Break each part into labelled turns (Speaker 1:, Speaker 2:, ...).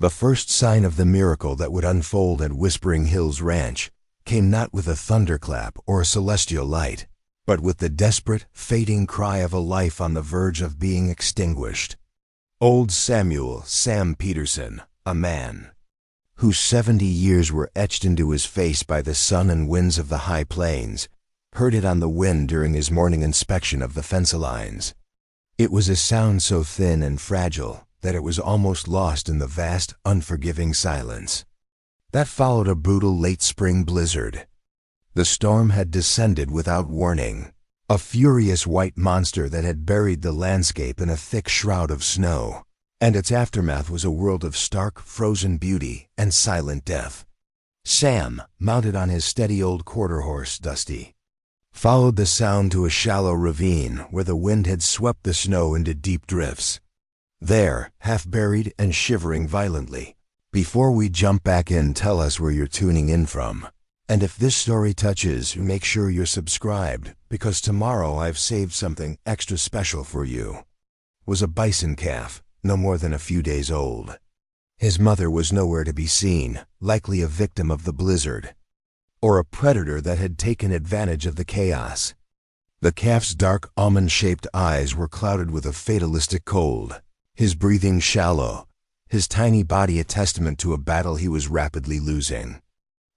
Speaker 1: The first sign of the miracle that would unfold at Whispering Hills Ranch came not with a thunderclap or a celestial light, but with the desperate, fading cry of a life on the verge of being extinguished. Old Samuel Sam Peterson, a man whose 70 years were etched into his face by the sun and winds of the high plains, heard it on the wind during his morning inspection of the fencelines. It was a sound so thin and fragile that it was almost lost in the vast, unforgiving silence that followed a brutal late spring blizzard. The storm had descended without warning, a furious white monster that had buried the landscape in a thick shroud of snow, and its aftermath was a world of stark, frozen beauty and silent death. Sam, mounted on his steady old quarter horse, Dusty, followed the sound to a shallow ravine where the wind had swept the snow into deep drifts. There, half buried and shivering violently. Before we jump back in, tell us where you're tuning in from. And if this story touches, make sure you're subscribed, because tomorrow I've saved something extra special for you. Was a bison calf, no more than a few days old. His mother was nowhere to be seen, likely a victim of the blizzard, or a predator that had taken advantage of the chaos. The calf's dark almond-shaped eyes were clouded with a fatalistic cold, his breathing shallow, his tiny body a testament to a battle he was rapidly losing.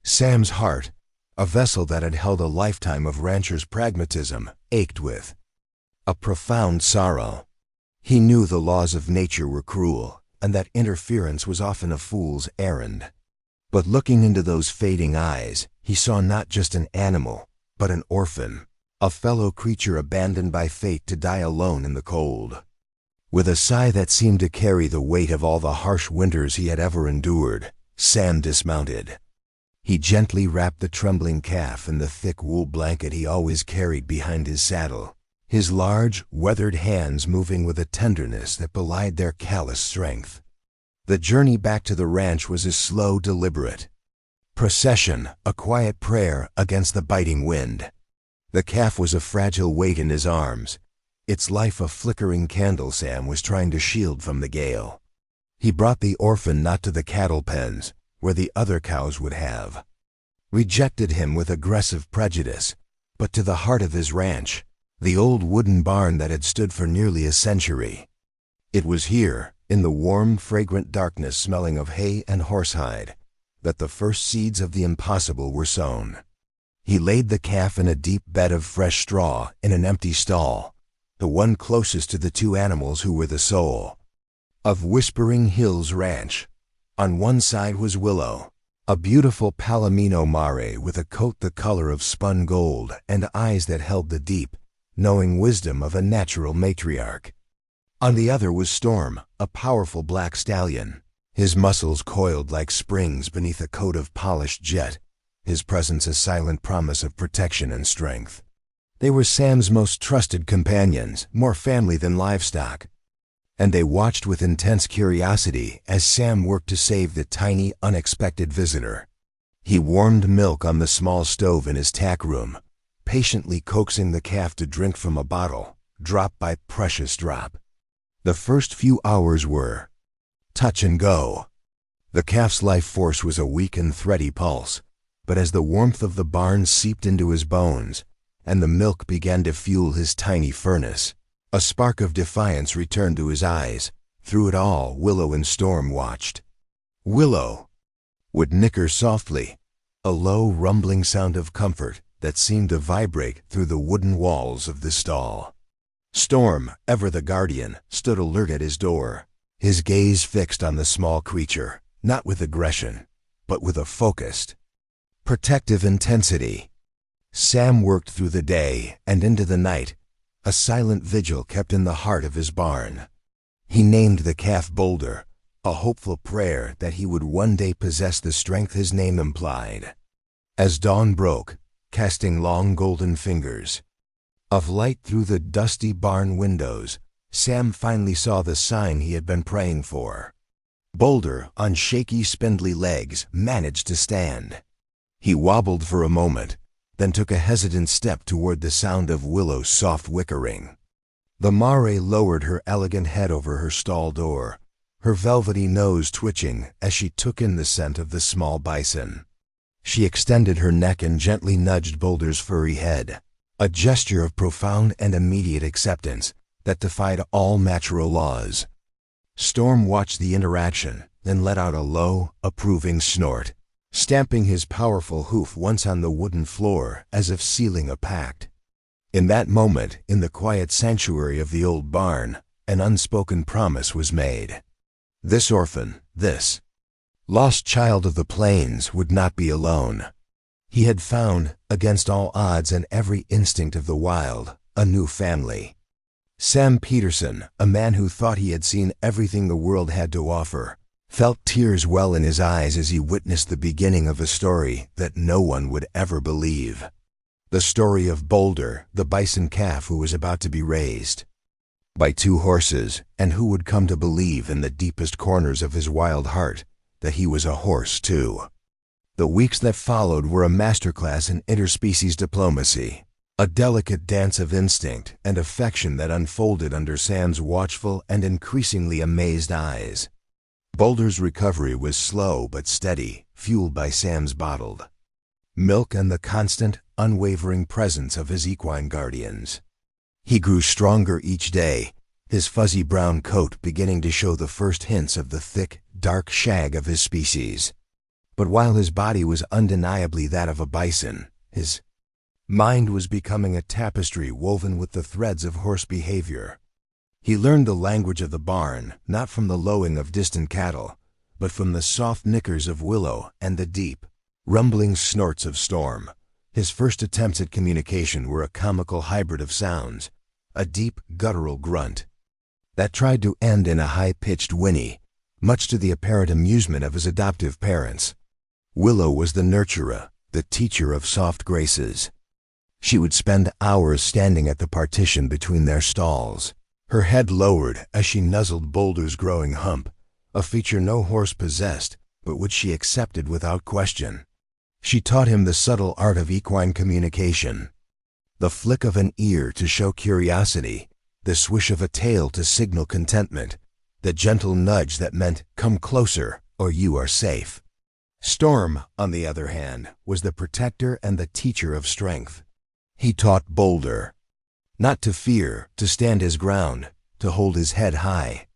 Speaker 1: Sam's heart, a vessel that had held a lifetime of rancher's pragmatism, ached with a profound sorrow. He knew the laws of nature were cruel, and that interference was often a fool's errand. But looking into those fading eyes, he saw not just an animal, but an orphan, a fellow creature abandoned by fate to die alone in the cold. With a sigh that seemed to carry the weight of all the harsh winters he had ever endured, Sam dismounted. He gently wrapped the trembling calf in the thick wool blanket he always carried behind his saddle, his large, weathered hands moving with a tenderness that belied their callous strength. The journey back to the ranch was a slow, deliberate procession, a quiet prayer against the biting wind. The calf was a fragile weight in his arms, its life a flickering candle Sam was trying to shield from the gale. He brought the orphan not to the cattle pens, where the other cows would have rejected him with aggressive prejudice, but to the heart of his ranch, the old wooden barn that had stood for nearly a century. It was here, in the warm, fragrant darkness smelling of hay and horsehide, that the first seeds of the impossible were sown. He laid the calf in a deep bed of fresh straw in an empty stall, the one closest to the two animals who were the soul of Whispering Hills Ranch. On one side was Willow, a beautiful palomino mare with a coat the color of spun gold and eyes that held the deep, knowing wisdom of a natural matriarch. On the other was Storm, a powerful black stallion, his muscles coiled like springs beneath a coat of polished jet, his presence a silent promise of protection and strength. They were Sam's most trusted companions, more family than livestock, and they watched with intense curiosity as Sam worked to save the tiny, unexpected visitor. He warmed milk on the small stove in his tack room, patiently coaxing the calf to drink from a bottle, drop by precious drop. The first few hours were touch and go. The calf's life force was a weak and thready pulse, but as the warmth of the barn seeped into his bones, and the milk began to fuel his tiny furnace, a spark of defiance returned to his eyes. Through it all, Willow and Storm watched. Willow would nicker softly, a low, rumbling sound of comfort that seemed to vibrate through the wooden walls of the stall. Storm, ever the guardian, stood alert at his door, his gaze fixed on the small creature, not with aggression, but with a focused, protective intensity. Sam worked through the day and into the night, a silent vigil kept in the heart of his barn. He named the calf Boulder, a hopeful prayer that he would one day possess the strength his name implied. As dawn broke, casting long golden fingers of light through the dusty barn windows, Sam finally saw the sign he had been praying for. Boulder, on shaky, spindly legs, managed to stand. He wobbled for a moment, then took a hesitant step toward the sound of Willow's soft whickering. The mare lowered her elegant head over her stall door, her velvety nose twitching as she took in the scent of the small bison. She extended her neck and gently nudged Boulder's furry head, a gesture of profound and immediate acceptance that defied all natural laws. Storm watched the interaction, then let out a low, approving snort, stamping his powerful hoof once on the wooden floor as if sealing a pact. In that moment, in the quiet sanctuary of the old barn, an unspoken promise was made. This orphan, this lost child of the plains, would not be alone. He had found, against all odds and every instinct of the wild, a new family. Sam Peterson, a man who thought he had seen everything the world had to offer, felt tears well in his eyes as he witnessed the beginning of a story that no one would ever believe. The story of Boulder, the bison calf who was about to be raised by two horses, and who would come to believe in the deepest corners of his wild heart that he was a horse too. The weeks that followed were a masterclass in interspecies diplomacy, a delicate dance of instinct and affection that unfolded under Sam's watchful and increasingly amazed eyes. Boulder's recovery was slow but steady, fueled by Sam's bottled milk and the constant, unwavering presence of his equine guardians. He grew stronger each day, his fuzzy brown coat beginning to show the first hints of the thick, dark shag of his species. But while his body was undeniably that of a bison, his mind was becoming a tapestry woven with the threads of horse behavior. He learned the language of the barn, not from the lowing of distant cattle, but from the soft nickers of Willow and the deep, rumbling snorts of Storm. His first attempts at communication were a comical hybrid of sounds, a deep, guttural grunt that tried to end in a high-pitched whinny, much to the apparent amusement of his adoptive parents. Willow was the nurturer, the teacher of soft graces. She would spend hours standing at the partition between their stalls, her head lowered as she nuzzled Boulder's growing hump, a feature no horse possessed, but which she accepted without question. She taught him the subtle art of equine communication, the flick of an ear to show curiosity, the swish of a tail to signal contentment, the gentle nudge that meant, "Come closer, or you are safe." Storm, on the other hand, was the protector and the teacher of strength. He taught Boulder not to fear, to stand his ground, to hold his head high.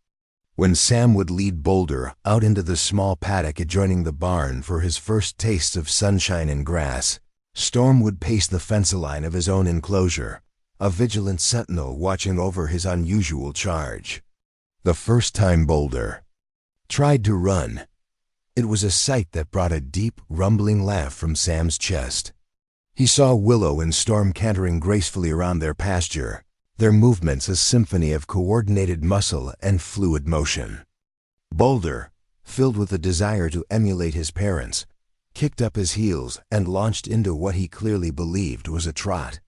Speaker 1: When Sam would lead Boulder out into the small paddock adjoining the barn for his first tastes of sunshine and grass, Storm would pace the fenceline of his own enclosure, a vigilant sentinel watching over his unusual charge. The first time Boulder tried to run, it was a sight that brought a deep, rumbling laugh from Sam's chest. He saw Willow and Storm cantering gracefully around their pasture, their movements a symphony of coordinated muscle and fluid motion. Boulder, filled with a desire to emulate his parents, kicked up his heels and launched into what he clearly believed was a trot.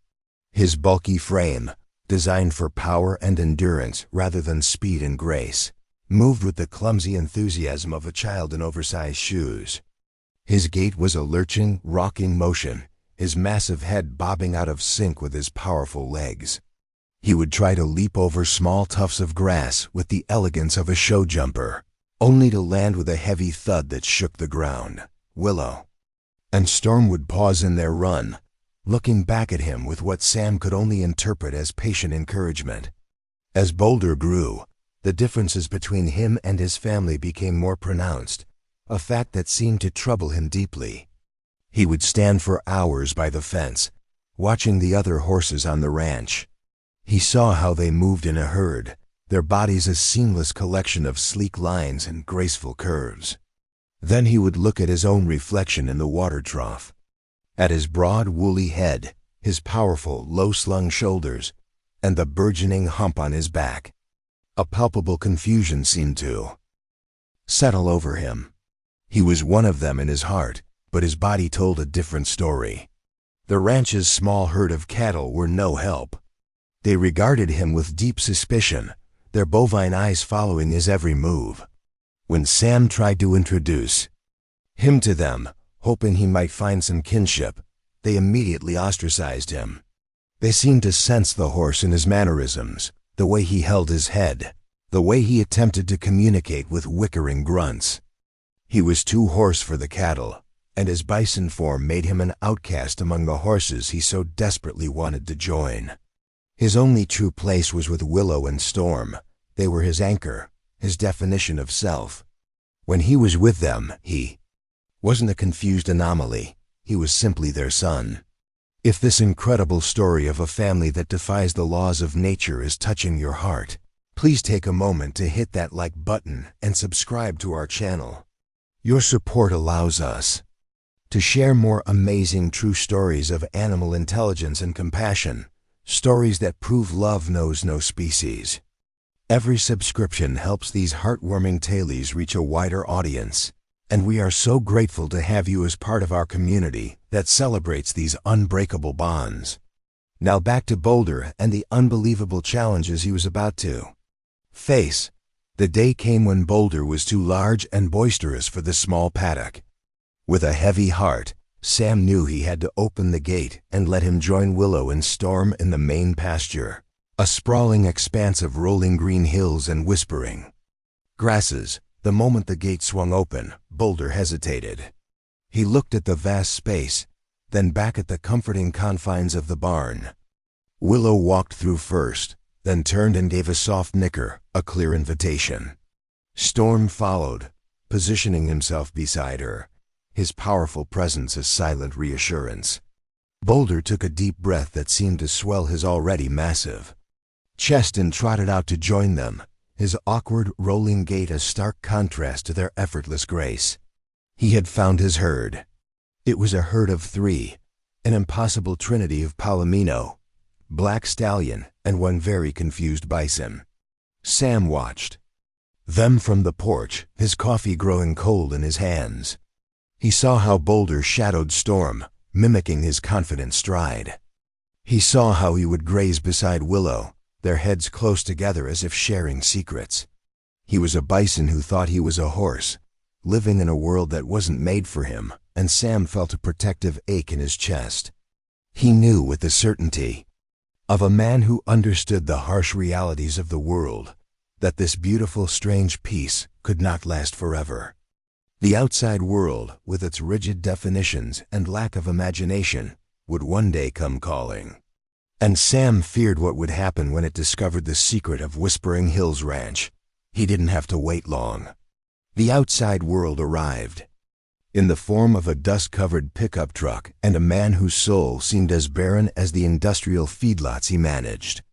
Speaker 1: His bulky frame, designed for power and endurance rather than speed and grace, moved with the clumsy enthusiasm of a child in oversized shoes. His gait was a lurching, rocking motion, his massive head bobbing out of sync with his powerful legs. He would try to leap over small tufts of grass with the elegance of a show jumper, only to land with a heavy thud that shook the ground. Willow and Storm would pause in their run, looking back at him with what Sam could only interpret as patient encouragement. As Boulder grew, the differences between him and his family became more pronounced, a fact that seemed to trouble him deeply. He would stand for hours by the fence, watching the other horses on the ranch. He saw how they moved in a herd, their bodies a seamless collection of sleek lines and graceful curves. Then he would look at his own reflection in the water trough, at his broad, woolly head, his powerful, low-slung shoulders, and the burgeoning hump on his back. A palpable confusion seemed to settle over him. He was one of them in his heart, but his body told a different story. The ranch's small herd of cattle were no help. They regarded him with deep suspicion, their bovine eyes following his every move. When Sam tried to introduce him to them, hoping he might find some kinship, they immediately ostracized him. They seemed to sense the horse in his mannerisms, the way he held his head, the way he attempted to communicate with whickering grunts. He was too hoarse for the cattle, and his bison form made him an outcast among the horses he so desperately wanted to join. His only true place was with Willow and Storm. They were his anchor, his definition of self. When he was with them, he wasn't a confused anomaly. He was simply their son. If this incredible story of a family that defies the laws of nature is touching your heart, please take a moment to hit that like button and subscribe to our channel. Your support allows us to share more amazing true stories of animal intelligence and compassion, stories that prove love knows no species. Every subscription helps these heartwarming tales reach a wider audience, and we are so grateful to have you as part of our community that celebrates these unbreakable bonds. Now back to Boulder and the unbelievable challenges he was about to face. The day came when Boulder was too large and boisterous for the small paddock. With a heavy heart, Sam knew he had to open the gate and let him join Willow and Storm in the main pasture, a sprawling expanse of rolling green hills and whispering grasses. The moment the gate swung open, Boulder hesitated. He looked at the vast space, then back at the comforting confines of the barn. Willow walked through first, then turned and gave a soft nicker, a clear invitation. Storm followed, positioning himself beside her, his powerful presence a silent reassurance. Boulder took a deep breath that seemed to swell his already massive chest and trotted out to join them, his awkward, rolling gait a stark contrast to their effortless grace. He had found his herd. It was a herd of 3, an impossible trinity of Palomino, black stallion, and one very confused bison. Sam watched them from the porch, his coffee growing cold in his hands. He saw how Boulder shadowed Storm, mimicking his confident stride. He saw how he would graze beside Willow, their heads close together as if sharing secrets. He was a bison who thought he was a horse, living in a world that wasn't made for him, and Sam felt a protective ache in his chest. He knew with the certainty of a man who understood the harsh realities of the world that this beautiful, strange peace could not last forever. The outside world, with its rigid definitions and lack of imagination, would one day come calling. And Sam feared what would happen when it discovered the secret of Whispering Hills Ranch. He didn't have to wait long. The outside world arrived, in the form of a dust-covered pickup truck and a man whose soul seemed as barren as the industrial feedlots he managed.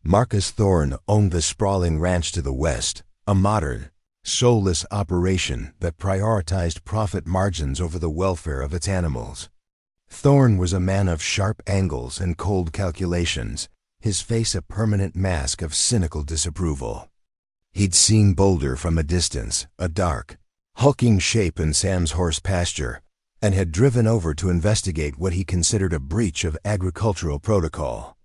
Speaker 1: Marcus Thorne owned the sprawling ranch to the west, a modern, soulless operation that prioritized profit margins over the welfare of its animals. Thorne was a man of sharp angles and cold calculations, his face a permanent mask of cynical disapproval. He'd seen Boulder from a distance, a dark, hulking shape in Sam's horse pasture, and had driven over to investigate what he considered a breach of agricultural protocol.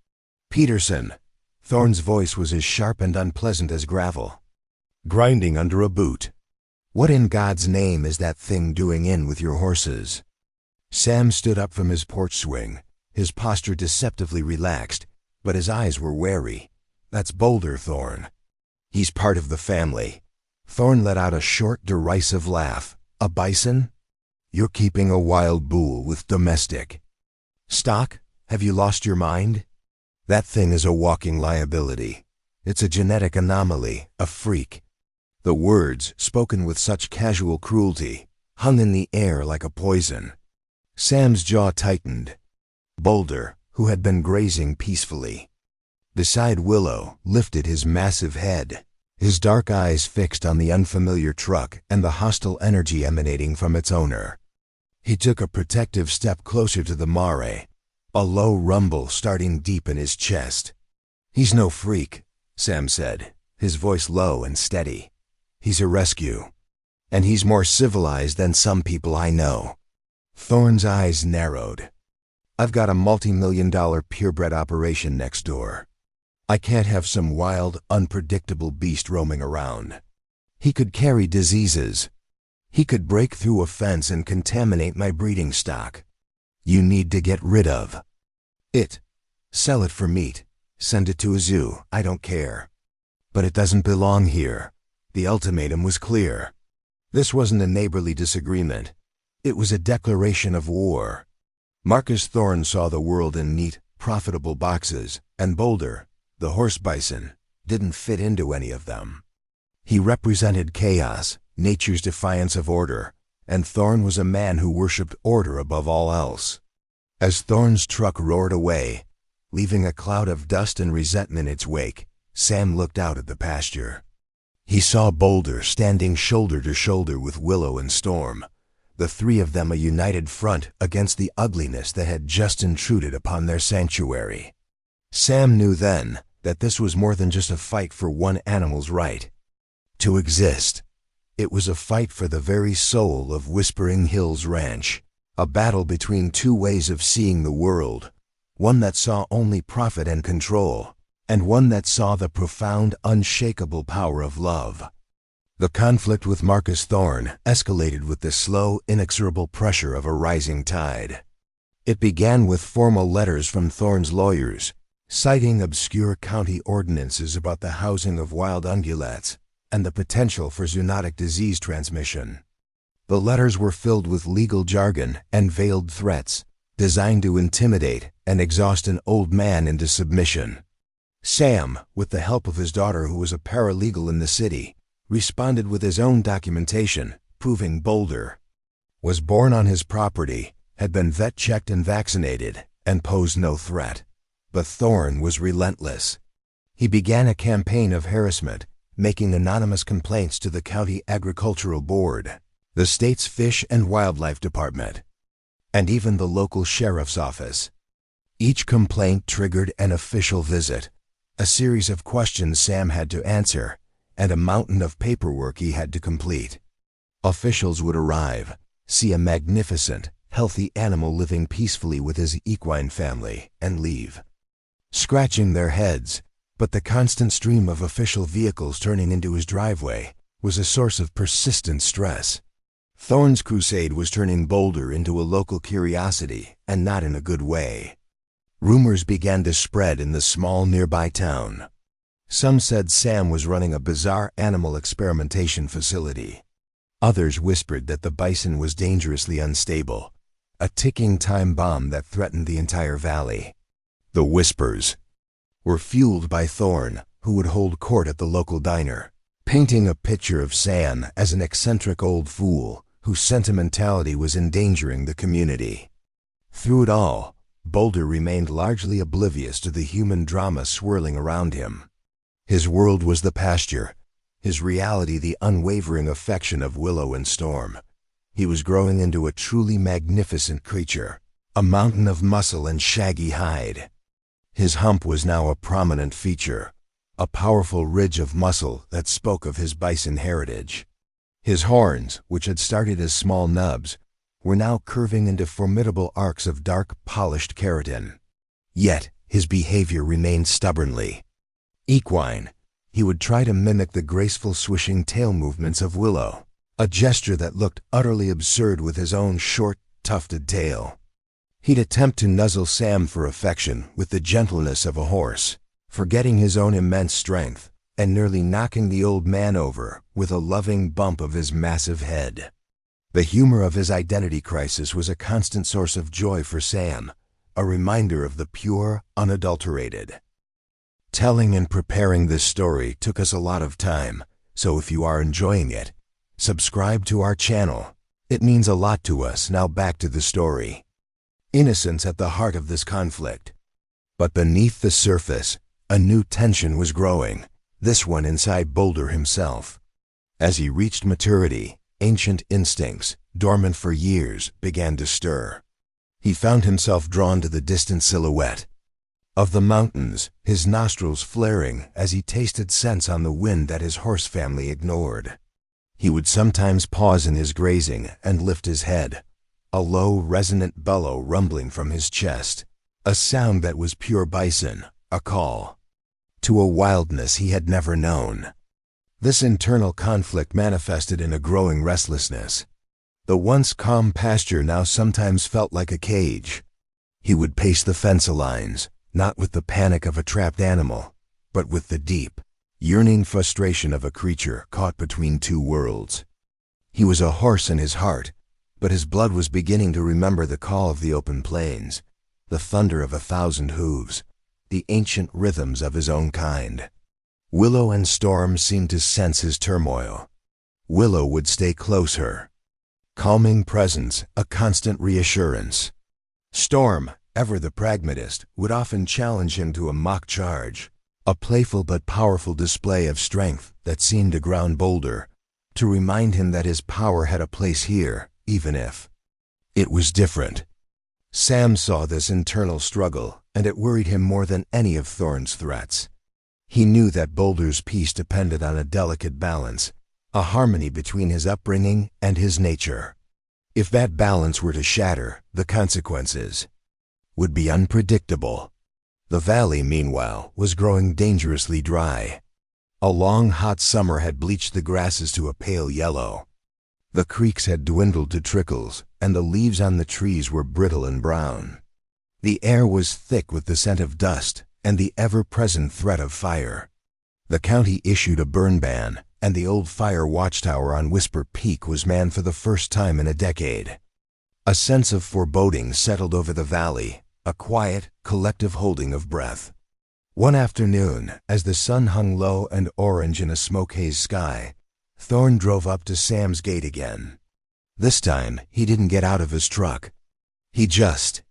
Speaker 1: Peterson. Thorne's voice was as sharp and unpleasant as gravel grinding under a boot. What in God's name is that thing doing in with your horses? Sam stood up from his porch swing, his posture deceptively relaxed, but his eyes were wary. That's Boulder, Thorne. He's part of the family. Thorne let out a short, derisive laugh. A bison? You're keeping a wild bull with domestic stock? Have you lost your mind? That thing is a walking liability. It's a genetic anomaly, a freak. The words, spoken with such casual cruelty, hung in the air like a poison. Sam's jaw tightened. Boulder, who had been grazing peacefully beside Willow, lifted his massive head, his dark eyes fixed on the unfamiliar truck and the hostile energy emanating from its owner. He took a protective step closer to the mare, a low rumble starting deep in his chest. He's no freak, Sam said, his voice low and steady. He's a rescue, and he's more civilized than some people I know. Thorne's eyes narrowed. I've got a multi-million-dollar purebred operation next door. I can't have some wild, unpredictable beast roaming around. He could carry diseases. He could break through a fence and contaminate my breeding stock. You need to get rid of it. Sell it for meat. Send it to a zoo. I don't care. But it doesn't belong here. The ultimatum was clear. This wasn't a neighborly disagreement. It was a declaration of war. Marcus Thorne saw the world in neat, profitable boxes, and Boulder, the horse bison, didn't fit into any of them. He represented chaos, nature's defiance of order, and Thorne was a man who worshipped order above all else. As Thorne's truck roared away, leaving a cloud of dust and resentment in its wake, Sam looked out at the pasture. He saw Boulder standing shoulder to shoulder with Willow and Storm, the three of them a united front against the ugliness that had just intruded upon their sanctuary. Sam knew then that this was more than just a fight for one animal's right to exist. It was a fight for the very soul of Whispering Hills Ranch, a battle between two ways of seeing the world, one that saw only profit and control, and one that saw the profound, unshakable power of love. The conflict with Marcus Thorne escalated with the slow, inexorable pressure of a rising tide. It began with formal letters from Thorne's lawyers, citing obscure county ordinances about the housing of wild ungulates and the potential for zoonotic disease transmission. The letters were filled with legal jargon and veiled threats, designed to intimidate and exhaust an old man into submission. Sam, with the help of his daughter who was a paralegal in the city, responded with his own documentation, proving Boulder was born on his property, had been vet-checked and vaccinated, and posed no threat. But Thorne was relentless. He began a campaign of harassment, making anonymous complaints to the County Agricultural Board, the state's Fish and Wildlife Department, and even the local sheriff's office. Each complaint triggered an official visit, a series of questions Sam had to answer, and a mountain of paperwork he had to complete. Officials would arrive, see a magnificent, healthy animal living peacefully with his equine family, and leave, scratching their heads. But the constant stream of official vehicles turning into his driveway was a source of persistent stress. Thorne's crusade was turning Boulder into a local curiosity, and not in a good way. Rumors began to spread in the small nearby town. Some said Sam was running a bizarre animal experimentation facility. Others whispered that the bison was dangerously unstable, a ticking time bomb that threatened the entire valley. The whispers were fueled by Thorne, who would hold court at the local diner, painting a picture of Sam as an eccentric old fool whose sentimentality was endangering the community. Through it all, Boulder remained largely oblivious to the human drama swirling around him. His world was the pasture, his reality the unwavering affection of Willow and Storm. He was growing into a truly magnificent creature, a mountain of muscle and shaggy hide. His hump was now a prominent feature, a powerful ridge of muscle that spoke of his bison heritage. His horns, which had started as small nubs, were now curving into formidable arcs of dark, polished keratin. Yet his behavior remained stubbornly equine. He would try to mimic the graceful swishing tail movements of Willow, a gesture that looked utterly absurd with his own short, tufted tail. He'd attempt to nuzzle Sam for affection with the gentleness of a horse, forgetting his own immense strength, and nearly knocking the old man over with a loving bump of his massive head. The humor of his identity crisis was a constant source of joy for Sam, a reminder of the pure, unadulterated. Telling and preparing this story took us a lot of time, so if you are enjoying it, subscribe to our channel. It means a lot to us. Now back to the story. Innocence at the heart of this conflict. But beneath the surface, a new tension was growing, this one inside Boulder himself. As he reached maturity, ancient instincts, dormant for years, began to stir. He found himself drawn to the distant silhouette of the mountains, his nostrils flaring as he tasted scents on the wind that his horse family ignored. He would sometimes pause in his grazing and lift his head, a low, resonant bellow rumbling from his chest, a sound that was pure bison, a call to a wildness he had never known. This internal conflict manifested in a growing restlessness. The once calm pasture now sometimes felt like a cage. He would pace the fencelines, not with the panic of a trapped animal, but with the deep, yearning frustration of a creature caught between two worlds. He was a horse in his heart, but his blood was beginning to remember the call of the open plains, the thunder of 1,000 hooves, the ancient rhythms of his own kind. Willow and Storm seemed to sense his turmoil. Willow would stay close her calming presence, a constant reassurance. Storm, ever the pragmatist, would often challenge him to a mock charge, a playful but powerful display of strength that seemed to ground Boulder, to remind him that his power had a place here, even if it was different. Sam saw this internal struggle, and it worried him more than any of Thorn's threats. He knew that Boulder's peace depended on a delicate balance, a harmony between his upbringing and his nature. If that balance were to shatter, the consequences would be unpredictable. The valley, meanwhile, was growing dangerously dry. A long, hot summer had bleached the grasses to a pale yellow. The creeks had dwindled to trickles, and the leaves on the trees were brittle and brown. The air was thick with the scent of dust and the ever-present threat of fire. The county issued a burn ban, and the old fire watchtower on Whisper Peak was manned for the first time in a decade. A sense of foreboding settled over the valley, a quiet, collective holding of breath. One afternoon, as the sun hung low and orange in a smoke-haze sky, Thorn drove up to Sam's gate again. This time, he didn't get out of his truck. He just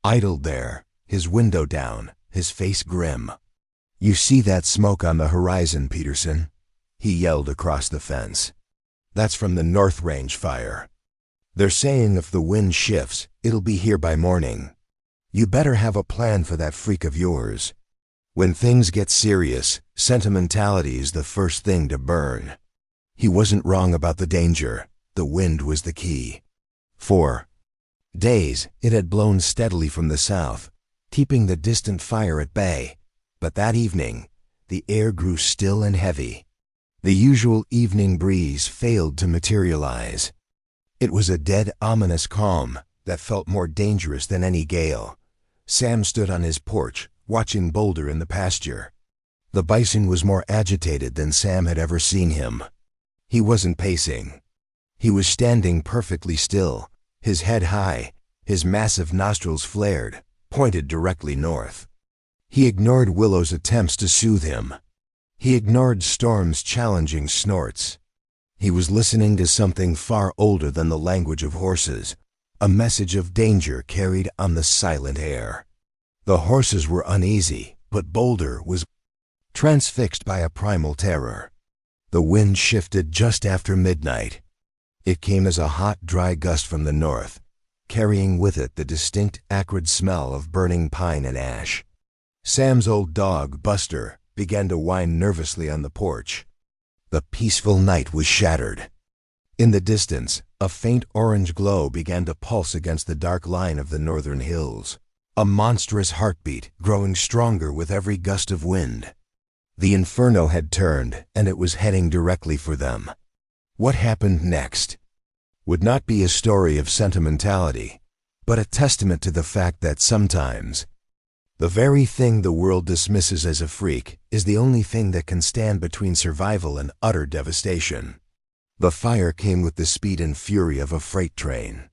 Speaker 1: idled there, his window down, his face grim. "You see that smoke on the horizon, Peterson?" he yelled across the fence. "That's from the North Range fire. They're saying if the wind shifts, it'll be here by morning. You better have a plan for that freak of yours. When things get serious, sentimentality is the first thing to burn." He wasn't wrong about the danger. The wind was the key. For days, it had blown steadily from the south, keeping the distant fire at bay. But that evening, the air grew still and heavy. The usual evening breeze failed to materialize. It was a dead, ominous calm that felt more dangerous than any gale. Sam stood on his porch, watching Boulder in the pasture. The bison was more agitated than Sam had ever seen him. He wasn't pacing. He was standing perfectly still, his head high, his massive nostrils flared, pointed directly north. He ignored Willow's attempts to soothe him. He ignored Storm's challenging snorts. He was listening to something far older than the language of horses, a message of danger carried on the silent air. The horses were uneasy, but Boulder was transfixed by a primal terror. The wind shifted just after midnight. It came as a hot, dry gust from the north, carrying with it the distinct, acrid smell of burning pine and ash. Sam's old dog, Buster, began to whine nervously on the porch. The peaceful night was shattered. In the distance, a faint orange glow began to pulse against the dark line of the northern hills, a monstrous heartbeat growing stronger with every gust of wind. The inferno had turned, and it was heading directly for them. What happened next would not be a story of sentimentality, but a testament to the fact that sometimes the very thing the world dismisses as a freak is the only thing that can stand between survival and utter devastation. The fire came with the speed and fury of a freight train.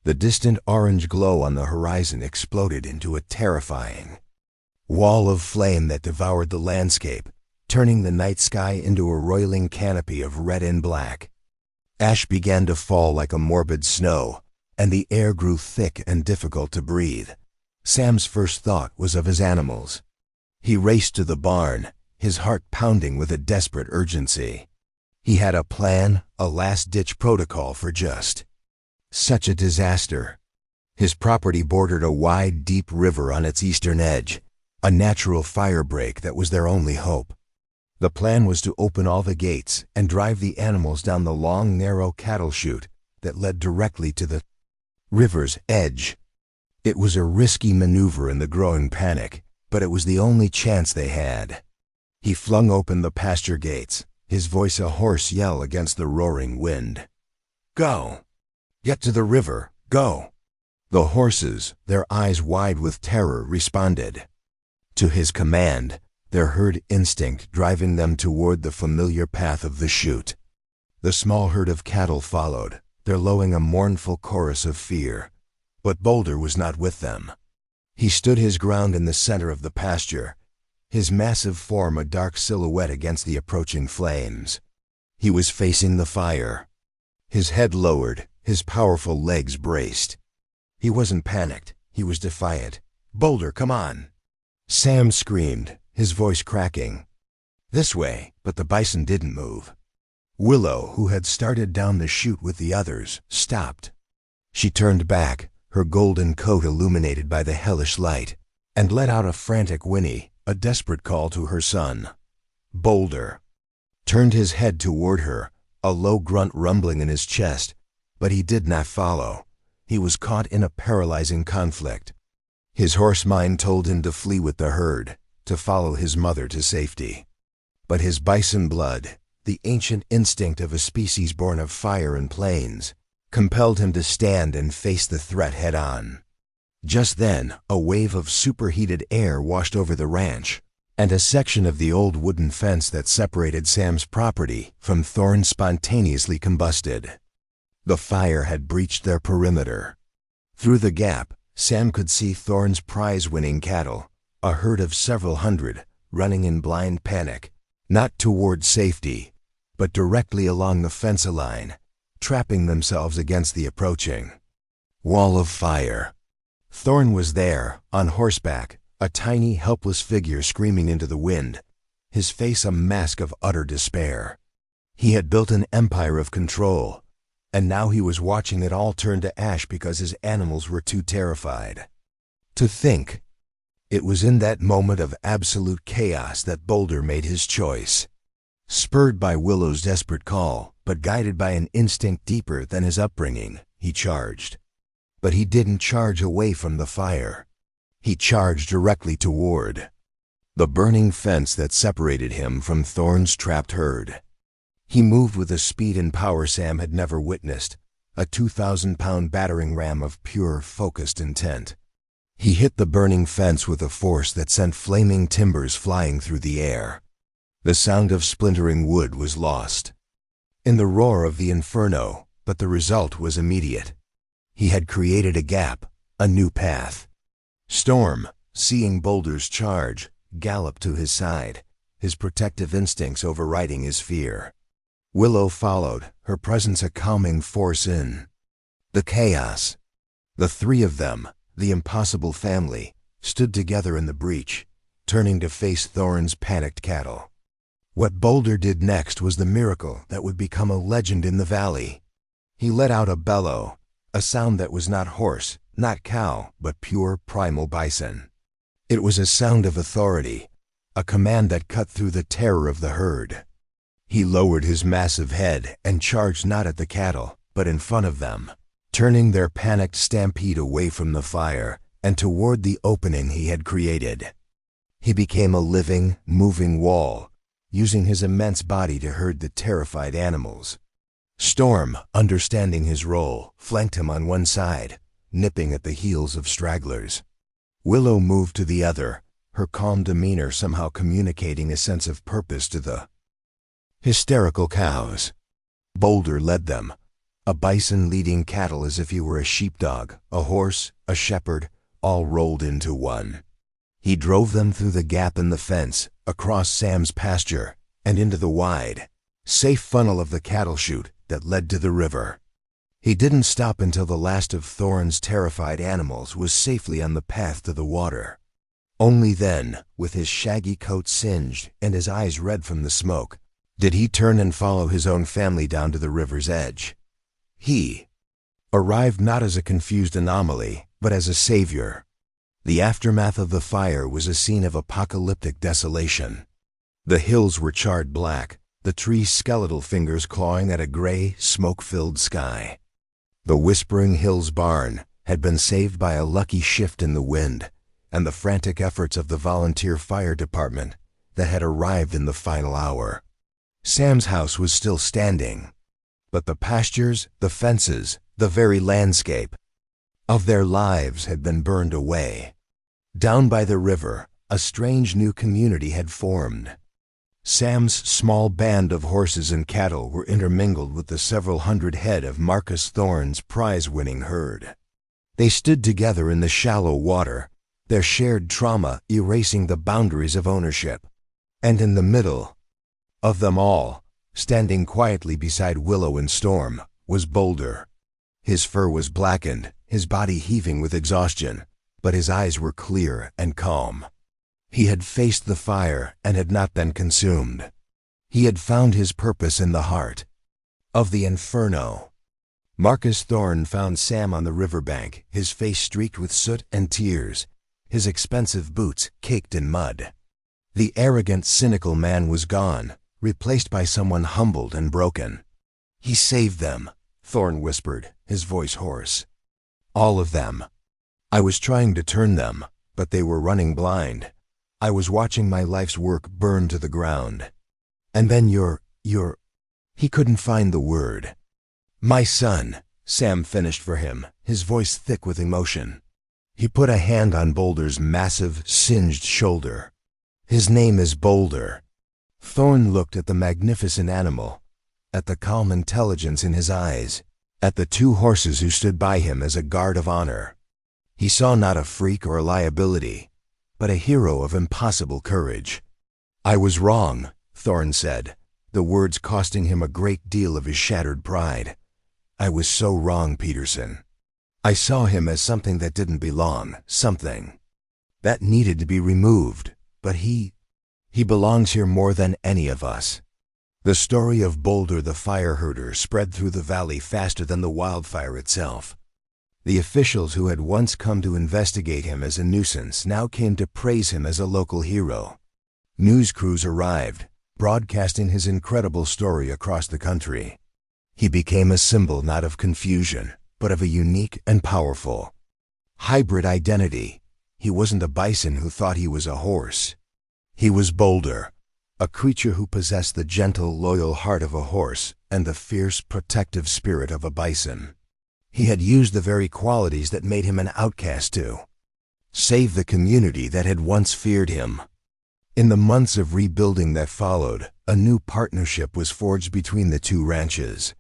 Speaker 1: The distant orange glow on the horizon exploded into a terrifying wall of flame that devoured the landscape, turning the night sky into a roiling canopy of red and black. Ash began to fall like a morbid snow, and the air grew thick and difficult to breathe. Sam's first thought was of his animals. He raced to the barn, his heart pounding with a desperate urgency. He had a plan, a last-ditch protocol for just such a disaster. His property bordered a wide, deep river on its eastern edge, a natural fire break that was their only hope. The plan was to open all the gates and drive the animals down the long, narrow cattle chute that led directly to the river's edge. It was a risky maneuver in the growing panic, but it was the only chance they had. He flung open the pasture gates, his voice a hoarse yell against the roaring wind. "Go! Get to the river, go!" The horses, their eyes wide with terror, responded to his command, their herd instinct driving them toward the familiar path of the chute. The small herd of cattle followed, their lowing a mournful chorus of fear. But Boulder was not with them. He stood his ground in the center of the pasture, his massive form a dark silhouette against the approaching flames. He was facing the fire, his head lowered, his powerful legs braced. He wasn't panicked, he was defiant. "Boulder, come on!" Sam screamed, his voice cracking. "This way," but the bison didn't move. Willow, who had started down the chute with the others, stopped. She turned back, her golden coat illuminated by the hellish light, and let out a frantic whinny, a desperate call to her son. Boulder turned his head toward her, a low grunt rumbling in his chest, but he did not follow. He was caught in a paralyzing conflict. His horse mind told him to flee with the herd, to follow his mother to safety. But his bison blood, the ancient instinct of a species born of fire and plains, compelled him to stand and face the threat head-on. Just then, a wave of superheated air washed over the ranch, and a section of the old wooden fence that separated Sam's property from Thorn spontaneously combusted. The fire had breached their perimeter. Through the gap, Sam could see Thorn's prize-winning cattle, a herd of several hundred, running in blind panic, not toward safety, but directly along the fence line, trapping themselves against the approaching wall of fire. Thorn was there, on horseback, a tiny, helpless figure screaming into the wind, his face a mask of utter despair. He had built an empire of control, and now he was watching it all turn to ash because his animals were too terrified to think. It was in that moment of absolute chaos that Boulder made his choice. Spurred by Willow's desperate call, but guided by an instinct deeper than his upbringing, he charged. But he didn't charge away from the fire. He charged directly toward the burning fence that separated him from Thorn's trapped herd. He moved with a speed and power Sam had never witnessed, a 2,000-pound battering ram of pure, focused intent. He hit the burning fence with a force that sent flaming timbers flying through the air. The sound of splintering wood was lost in the roar of the inferno, but the result was immediate. He had created a gap, a new path. Storm, seeing Boulder's charge, galloped to his side, his protective instincts overriding his fear. Willow followed, her presence a calming force in the chaos. The three of them, the impossible family, stood together in the breach, turning to face Thorn's panicked cattle. What Boulder did next was the miracle that would become a legend in the valley. He let out a bellow, a sound that was not horse, not cow, but pure primal bison. It was a sound of authority, a command that cut through the terror of the herd. He lowered his massive head and charged not at the cattle, but in front of them, turning their panicked stampede away from the fire and toward the opening he had created. He became a living, moving wall, using his immense body to herd the terrified animals. Storm, understanding his role, flanked him on one side, nipping at the heels of stragglers. Willow moved to the other, her calm demeanor somehow communicating a sense of purpose to the hysterical cows. Boulder led them, a bison leading cattle as if he were a sheepdog, a horse, a shepherd, all rolled into one. He drove them through the gap in the fence, across Sam's pasture, and into the wide, safe funnel of the cattle chute that led to the river. He didn't stop until the last of Thorn's terrified animals was safely on the path to the water. Only then, with his shaggy coat singed and his eyes red from the smoke, did he turn and follow his own family down to the river's edge. He arrived not as a confused anomaly, but as a savior. The aftermath of the fire was a scene of apocalyptic desolation. The hills were charred black, the trees' skeletal fingers clawing at a gray, smoke-filled sky. The Whispering Hills barn had been saved by a lucky shift in the wind and the frantic efforts of the volunteer fire department that had arrived in the final hour. Sam's house was still standing, but the pastures, the fences, the very landscape of their lives had been burned away. Down by the river, a strange new community had formed. Sam's small band of horses and cattle were intermingled with the several hundred head of Marcus Thorne's prize-winning herd. They stood together in the shallow water, their shared trauma erasing the boundaries of ownership. And in the middle of them all, standing quietly beside Willow and Storm, was Boulder. His fur was blackened, his body heaving with exhaustion, but his eyes were clear and calm. He had faced the fire and had not been consumed. He had found his purpose in the heart of the inferno. Marcus Thorne found Sam on the riverbank, his face streaked with soot and tears, his expensive boots caked in mud. The arrogant, cynical man was gone, replaced by someone humbled and broken. "He saved them," Thorne whispered, his voice hoarse. "All of them. I was trying to turn them, but they were running blind. I was watching my life's work burn to the ground. And then you're... He couldn't find the word. "My son," Sam finished for him, his voice thick with emotion. He put a hand on Boulder's massive, singed shoulder. "His name is Boulder." Thorne looked at the magnificent animal, at the calm intelligence in his eyes, at the two horses who stood by him as a guard of honor. He saw not a freak or a liability, but a hero of impossible courage. "I was wrong," Thorne said, the words costing him a great deal of his shattered pride. "I was so wrong, Peterson. I saw him as something that didn't belong, something that needed to be removed, but he belongs here more than any of us." The story of Boulder the fire herder spread through the valley faster than the wildfire itself. The officials who had once come to investigate him as a nuisance now came to praise him as a local hero. News crews arrived, broadcasting his incredible story across the country. He became a symbol not of confusion, but of a unique and powerful hybrid identity. He wasn't a bison who thought he was a horse. He was Boulder, a creature who possessed the gentle, loyal heart of a horse and the fierce, protective spirit of a bison. He had used the very qualities that made him an outcast to save the community that had once feared him. In the months of rebuilding that followed, a new partnership was forged between the two ranches.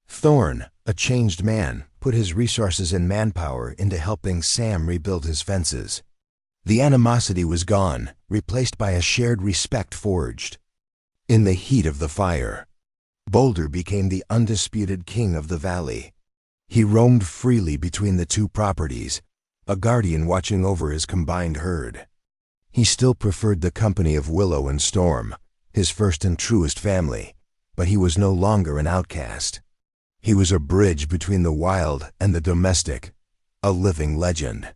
Speaker 1: Thorne, a changed man, put his resources and manpower into helping Sam rebuild his fences. The animosity was gone, replaced by a shared respect forged. In the heat of the fire, Boulder became the undisputed king of the valley. He roamed freely between the two properties, a guardian watching over his combined herd. He still preferred the company of Willow and Storm, his first and truest family, but he was no longer an outcast. He was a bridge between the wild and the domestic, a living legend.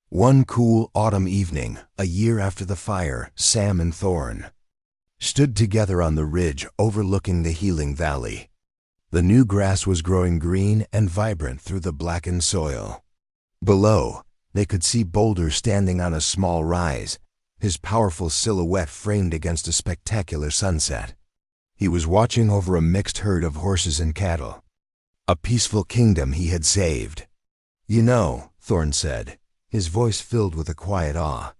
Speaker 1: One cool autumn evening, a year after the fire, Sam and Thorne stood together on the ridge overlooking the healing valley. The new grass was growing green and vibrant through the blackened soil. Below, they could see Boulder standing on a small rise, his powerful silhouette framed against a spectacular sunset. He was watching over a mixed herd of horses and cattle, a peaceful kingdom he had saved. "You know," Thorne said, his voice filled with a quiet awe,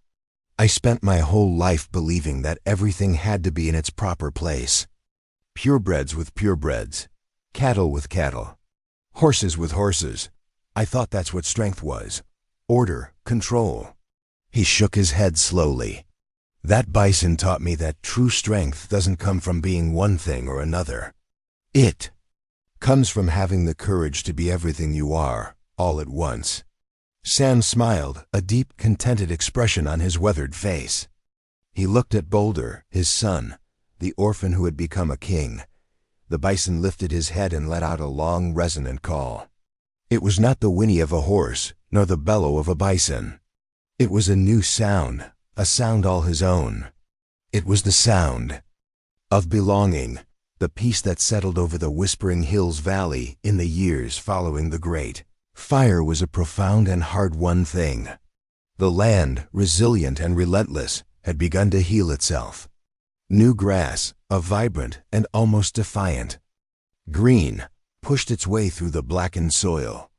Speaker 1: "I spent my whole life believing that everything had to be in its proper place. Purebreds with purebreds, cattle with cattle, horses with horses. I thought that's what strength was. Order, control." He shook his head slowly. "That bison taught me that true strength doesn't come from being one thing or another. It comes from having the courage to be everything you are, all at once." Sam smiled, a deep, contented expression on his weathered face. He looked at Boulder, his son, the orphan who had become a king. The bison lifted his head and let out a long, resonant call. It was not the whinny of a horse, nor the bellow of a bison. It was a new sound, a sound all his own. It was the sound of belonging, the peace that settled over the Whispering Hills Valley in the years following the Great Fire was a profound and hard-won thing. The land, resilient and relentless, had begun to heal itself. New grass, a vibrant and almost defiant green, pushed its way through the blackened soil.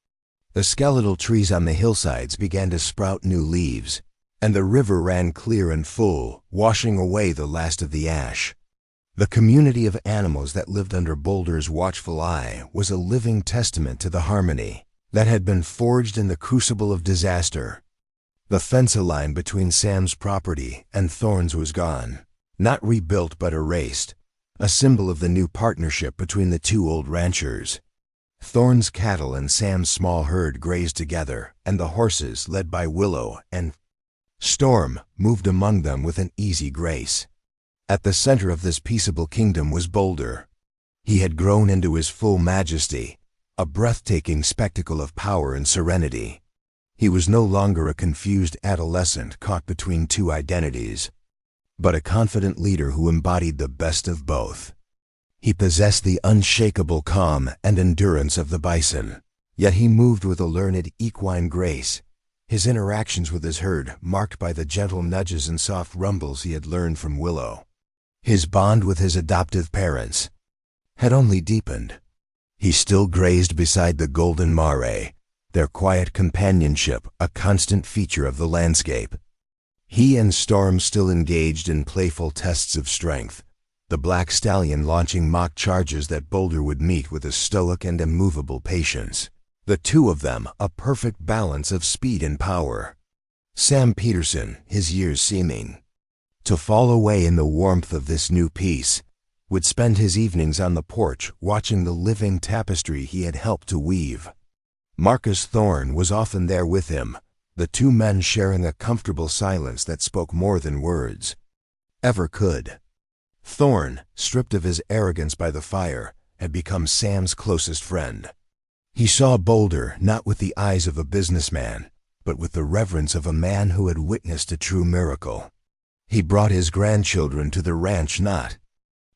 Speaker 1: The skeletal trees on the hillsides began to sprout new leaves, and the river ran clear and full, washing away the last of the ash. The community of animals that lived under Boulder's watchful eye was a living testament to the harmony that had been forged in the crucible of disaster. The fence line between Sam's property and Thorne's was gone, not rebuilt but erased, a symbol of the new partnership between the two old ranchers. Thorne's cattle and Sam's small herd grazed together, and the horses, led by Willow and Storm, moved among them with an easy grace. At the center of this peaceable kingdom was Boulder. He had grown into his full majesty, a breathtaking spectacle of power and serenity. He was no longer a confused adolescent caught between two identities, but a confident leader who embodied the best of both. He possessed the unshakable calm and endurance of the bison, yet he moved with a learned equine grace, his interactions with his herd marked by the gentle nudges and soft rumbles he had learned from Willow. His bond with his adoptive parents had only deepened. He still grazed beside the golden mare, their quiet companionship a constant feature of the landscape. He and Storm still engaged in playful tests of strength, the black stallion launching mock charges that Boulder would meet with a stoic and immovable patience. The two of them a perfect balance of speed and power. Sam Peterson, his years seeming to fall away in the warmth of this new peace, would spend his evenings on the porch watching the living tapestry he had helped to weave. Marcus Thorne was often there with him, the two men sharing a comfortable silence that spoke more than words ever could. Thorne, stripped of his arrogance by the fire, had become Sam's closest friend. He saw Boulder not with the eyes of a businessman, but with the reverence of a man who had witnessed a true miracle. He brought his grandchildren to the ranch not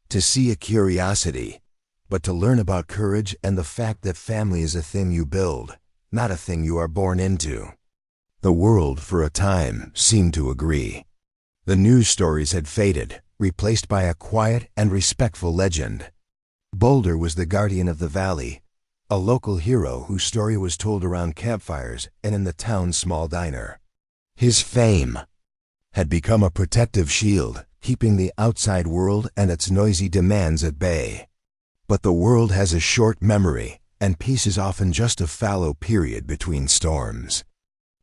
Speaker 1: to see a curiosity, but to learn about courage and the fact that family is a thing you build, not a thing you are born into. The world, for a time, seemed to agree. The news stories had faded, replaced by a quiet and respectful legend. Boulder was the guardian of the valley, a local hero whose story was told around campfires and in the town's small diner. His fame had become a protective shield, keeping the outside world and its noisy demands at bay. But the world has a short memory, and peace is often just a fallow period between storms.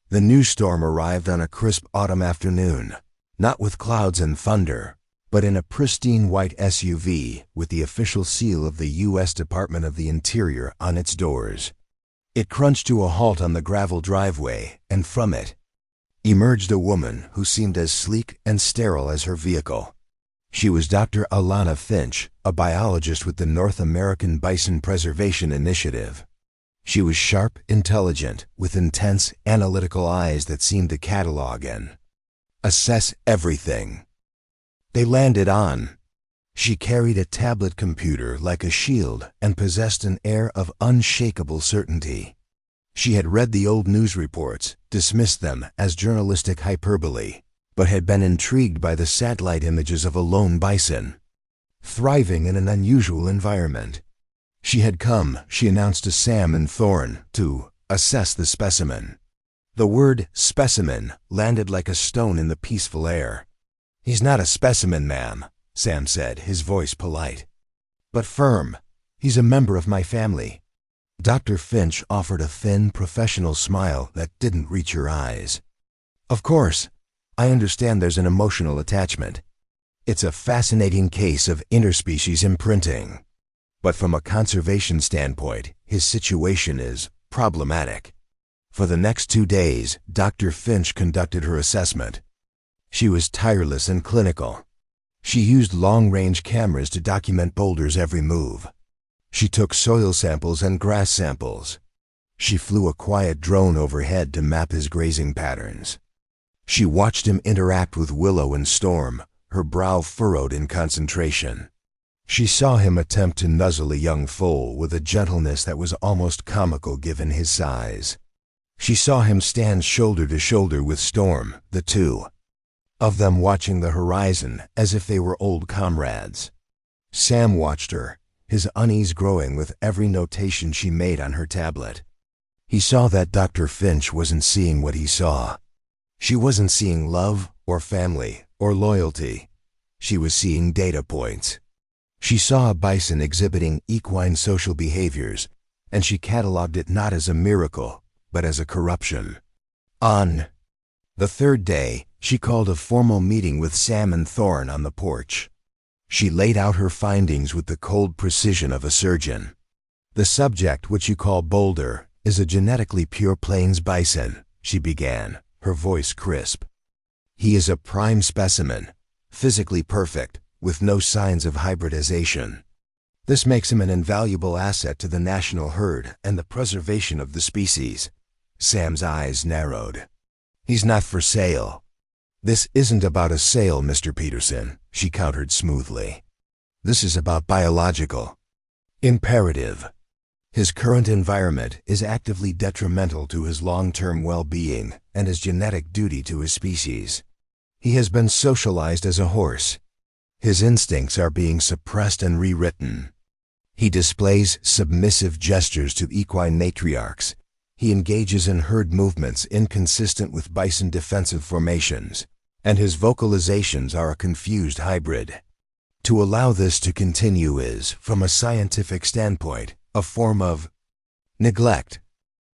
Speaker 1: The new storm arrived on a crisp autumn afternoon, not with clouds and thunder, but in a pristine white SUV with the official seal of the U.S. Department of the Interior on its doors. It crunched to a halt on the gravel driveway, and from it emerged a woman who seemed as sleek and sterile as her vehicle. She was Dr. Alana Finch, a biologist with the North American Bison Preservation Initiative. She was sharp, intelligent, with intense, analytical eyes that seemed to catalog and assess everything they landed on. She carried a tablet computer like a shield and possessed an air of unshakable certainty. She had read the old news reports, dismissed them as journalistic hyperbole, but had been intrigued by the satellite images of a lone bison, thriving in an unusual environment. She had come, she announced to Sam and Thorne, to assess the specimen. The word specimen landed like a stone in the peaceful air. "He's not a specimen, ma'am," Sam said, his voice polite, but firm. "He's a member of my family." Dr. Finch offered a thin, professional smile that didn't reach her eyes. "Of course, I understand there's an emotional attachment. It's a fascinating case of interspecies imprinting. But from a conservation standpoint, his situation is problematic." For the next 2 days, Dr. Finch conducted her assessment. She was tireless and clinical. She used long-range cameras to document Boulder's every move. She took soil samples and grass samples. She flew a quiet drone overhead to map his grazing patterns. She watched him interact with Willow and Storm, her brow furrowed in concentration. She saw him attempt to nuzzle a young foal with a gentleness that was almost comical given his size. She saw him stand shoulder to shoulder with Storm, the two of them watching the horizon as if they were old comrades. Sam watched her, his unease growing with every notation she made on her tablet. He saw that Dr. Finch wasn't seeing what he saw. She wasn't seeing love or family or loyalty. She was seeing data points. She saw a bison exhibiting equine social behaviors, and she cataloged it not as a miracle, but as a corruption. On the third day, she called a formal meeting with Sam and Thorne on the porch. She laid out her findings with the cold precision of a surgeon. The subject, which you call Boulder, is a genetically pure plains bison, she began, her voice crisp. He is a prime specimen, physically perfect, with no signs of hybridization. This makes him an invaluable asset to the national herd and the preservation of the species. Sam's eyes narrowed. He's not for sale. This isn't about a sale, Mr. Peterson, she countered smoothly. This is about biological imperative. His current environment is actively detrimental to his long-term well-being and his genetic duty to his species. He has been socialized as a horse. His instincts are being suppressed and rewritten. He displays submissive gestures to equine matriarchs. He engages in herd movements inconsistent with bison defensive formations, and his vocalizations are a confused hybrid. To allow this to continue is, from a scientific standpoint, a form of neglect.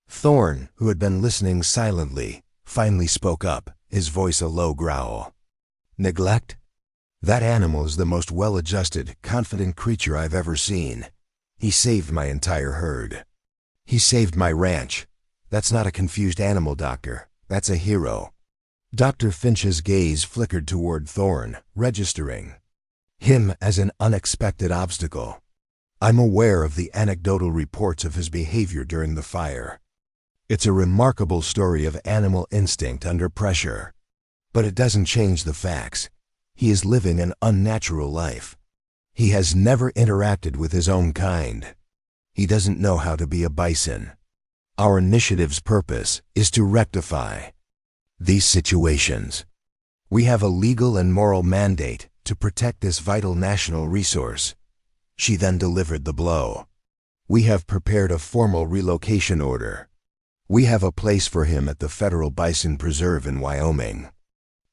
Speaker 1: Thorne, who had been listening silently, finally spoke up, his voice a low growl. Neglect? That animal is the most well-adjusted, confident creature I've ever seen. He saved my entire herd. He saved my ranch. That's not a confused animal, Doctor. That's a hero. Dr. Finch's gaze flickered toward Thorne, registering him as an unexpected obstacle. I'm aware of the anecdotal reports of his behavior during the fire. It's a remarkable story of animal instinct under pressure. But it doesn't change the facts. He is living an unnatural life. He has never interacted with his own kind. He doesn't know how to be a bison. Our initiative's purpose is to rectify these situations. We have a legal and moral mandate to protect this vital national resource. She then delivered the blow. We have prepared a formal relocation order. We have a place for him at the Federal Bison Preserve in Wyoming.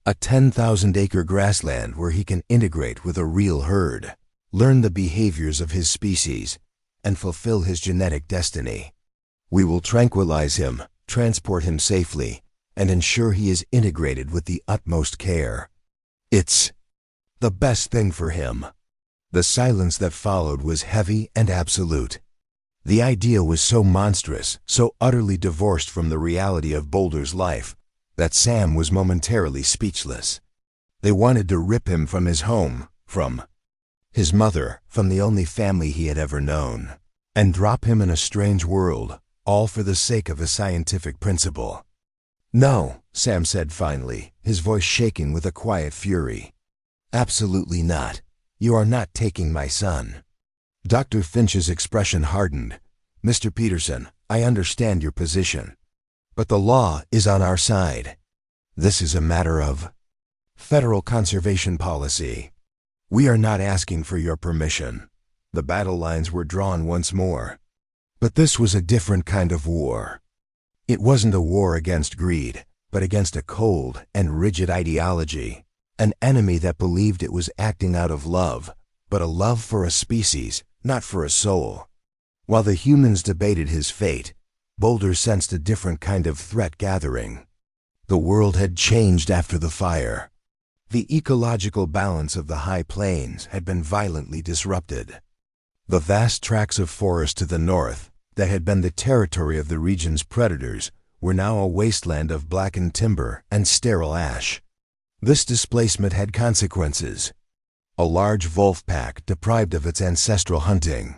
Speaker 1: A 10,000-acre grassland where he can integrate with a real herd, learn the behaviors of his species, and fulfill his genetic destiny. We will tranquilize him, transport him safely, and ensure he is integrated with the utmost care. It's the best thing for him. The silence that followed was heavy and absolute. The idea was so monstrous, so utterly divorced from the reality of Boulder's life, that Sam was momentarily speechless. They wanted to rip him from his home, from his mother, from the only family he had ever known, and drop him in a strange world, all for the sake of a scientific principle. No, Sam said finally, his voice shaking with a quiet fury. Absolutely not. You are not taking my son. Dr. Finch's expression hardened. Mr. Peterson, I understand your position. But the law is on our side. This is a matter of federal conservation policy. We are not asking for your permission. The battle lines were drawn once more. But this was a different kind of war. It wasn't a war against greed, but against a cold and rigid ideology. An enemy that believed it was acting out of love, but a love for a species, not for a soul. While the humans debated his fate, Boulder sensed a different kind of threat gathering. The world had changed after the fire. The ecological balance of the high plains had been violently disrupted. The vast tracts of forest to the north, that had been the territory of the region's predators, were now a wasteland of blackened timber and sterile ash. This displacement had consequences. A large wolf pack deprived of its ancestral hunting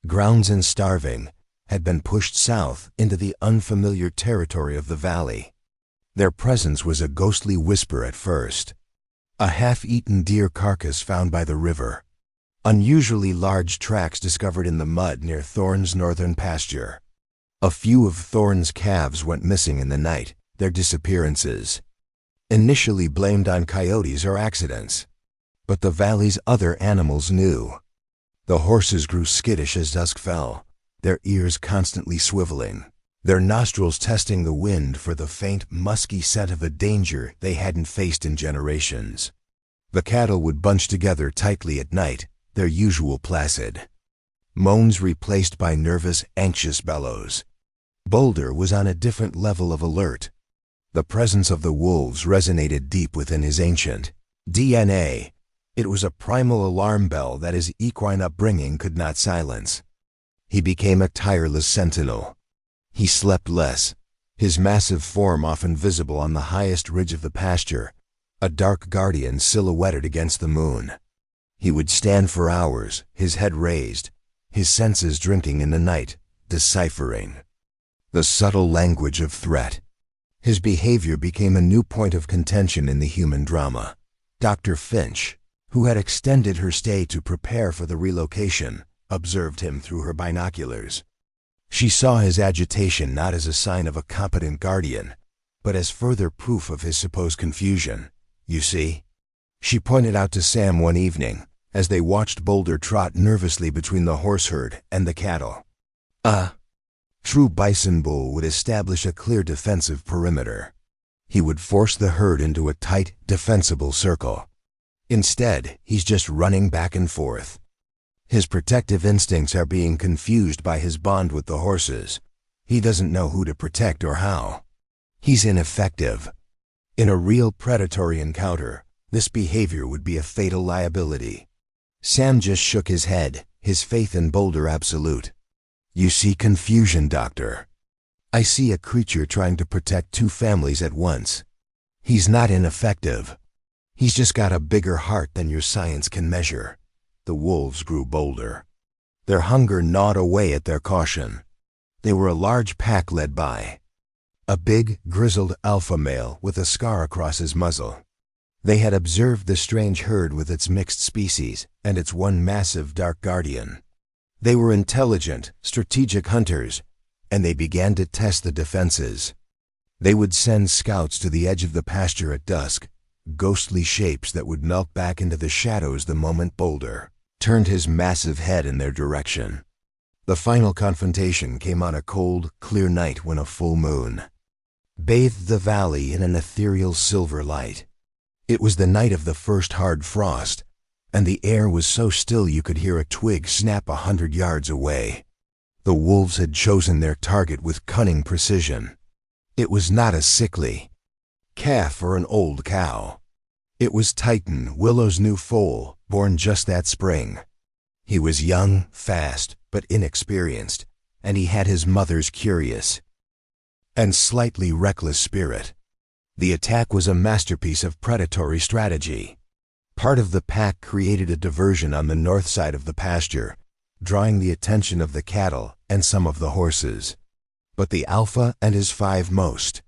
Speaker 1: grounds and starving had been pushed south into the unfamiliar territory of the valley. Their presence was a ghostly whisper at first. A half-eaten deer carcass found by the river. Unusually large tracks discovered in the mud near Thorne's northern pasture. A few of Thorne's calves went missing in the night, their disappearances initially blamed on coyotes or accidents. But the valley's other animals knew. The horses grew skittish as dusk fell, their ears constantly swiveling. their nostrils testing the wind for the faint, musky scent of a danger they hadn't faced in generations. The cattle would bunch together tightly at night, their usual placid moans replaced by nervous, anxious bellows. Boulder was on a different level of alert. The presence of the wolves resonated deep within his ancient DNA. It was a primal alarm bell that his equine upbringing could not silence. He became a tireless sentinel. He slept less, his massive form often visible on the highest ridge of the pasture, a dark guardian silhouetted against the moon. He would stand for hours, his head raised, his senses drinking in the night, deciphering the subtle language of threat. His behavior became a new point of contention in the human drama. Dr. Finch, who had extended her stay to prepare for the relocation, observed him through her binoculars. She saw his agitation not as a sign of a competent guardian, but as further proof of his supposed confusion. "You see?" she pointed out to Sam one evening, as they watched Boulder trot nervously between the horse herd and the cattle. A true bison bull would establish a clear defensive perimeter. He would force the herd into a tight, defensible circle. Instead, he's just running back and forth. His protective instincts are being confused by his bond with the horses. He doesn't know who to protect or how. He's ineffective. In a real predatory encounter, this behavior would be a fatal liability. Sam just shook his head, his faith in Boulder absolute. "You see confusion, Doctor. I see a creature trying to protect two families at once. He's not ineffective. He's just got a bigger heart than your science can measure." The wolves grew bolder. Their hunger gnawed away at their caution. They were a large pack led by a big, grizzled alpha male with a scar across his muzzle. They had observed the strange herd with its mixed species and its one massive dark guardian. They were intelligent, strategic hunters, and they began to test the defenses. They would send scouts to the edge of the pasture at dusk, ghostly shapes that would melt back into the shadows the moment Boulder turned his massive head in their direction. The final confrontation came on a cold, clear night when a full moon bathed the valley in an ethereal silver light. It was the night of the first hard frost, and the air was so still you could hear a twig snap 100 yards away. The wolves had chosen their target with cunning precision. It was not a sickly calf or an old cow. It was Titan, Willow's new foal, born just that spring. He was young, fast, but inexperienced, and he had his mother's curious and slightly reckless spirit. The attack was a masterpiece of predatory strategy. Part of the pack created a diversion on the north side of the pasture, drawing the attention of the cattle and some of the horses. But the alpha and his 5 most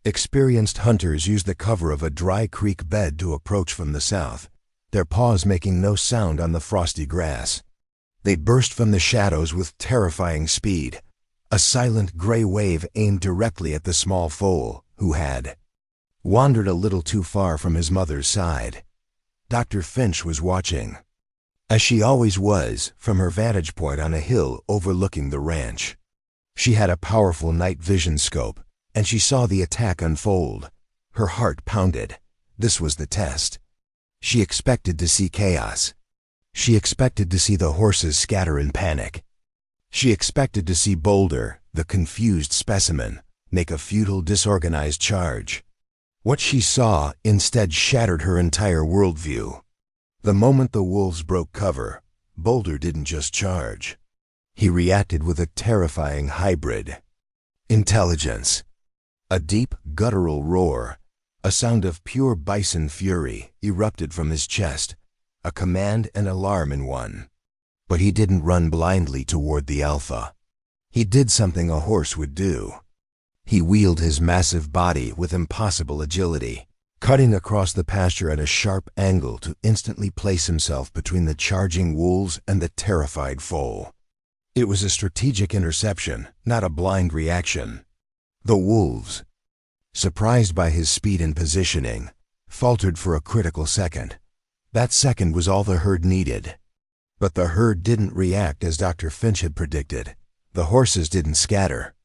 Speaker 1: experienced hunters used the cover of a dry creek bed to approach from the south, their paws making no sound on the frosty grass. They burst from the shadows with terrifying speed, a silent gray wave aimed directly at the small foal, who had wandered a little too far from his mother's side. Dr. Finch was watching, as she always was, from her vantage point on a hill overlooking the ranch. She had a powerful night vision scope, and she saw the attack unfold. Her heart pounded. This was the test. She expected to see chaos. She expected to see the horses scatter in panic. She expected to see Boulder, the confused specimen, make a futile, disorganized charge. What she saw instead shattered her entire worldview. The moment the wolves broke cover, Boulder didn't just charge. He reacted with a terrifying hybrid intelligence. A deep, guttural roar, a sound of pure bison fury, erupted from his chest, a command and alarm in one. But he didn't run blindly toward the alpha. He did something a horse would do. He wheeled his massive body with impossible agility, cutting across the pasture at a sharp angle to instantly place himself between the charging wolves and the terrified foal. It was a strategic interception, not a blind reaction. The wolves, surprised by his speed and positioning, faltered for a critical second. That second was all the herd needed. But the herd didn't react as Dr. Finch had predicted. The horses didn't scatter.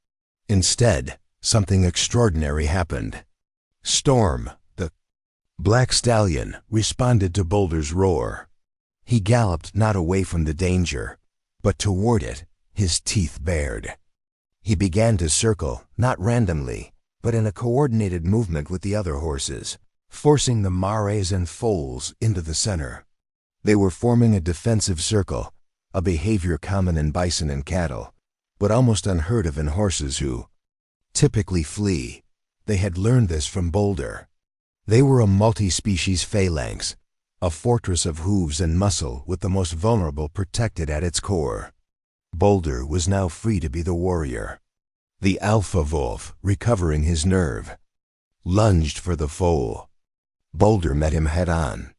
Speaker 1: Instead, something extraordinary happened. Storm, the black stallion, responded to Boulder's roar. He galloped not away from the danger, but toward it, his teeth bared. He began to circle, not randomly, but in a coordinated movement with the other horses, forcing the mares and foals into the center. They were forming a defensive circle, a behavior common in bison and cattle, but almost unheard of in horses who typically flee. They had learned this from Boulder. They were a multi-species phalanx, a fortress of hooves and muscle with the most vulnerable protected at its core. Boulder was now free to be the warrior. The alpha wolf, recovering his nerve, lunged for the foal. Boulder met him head-on.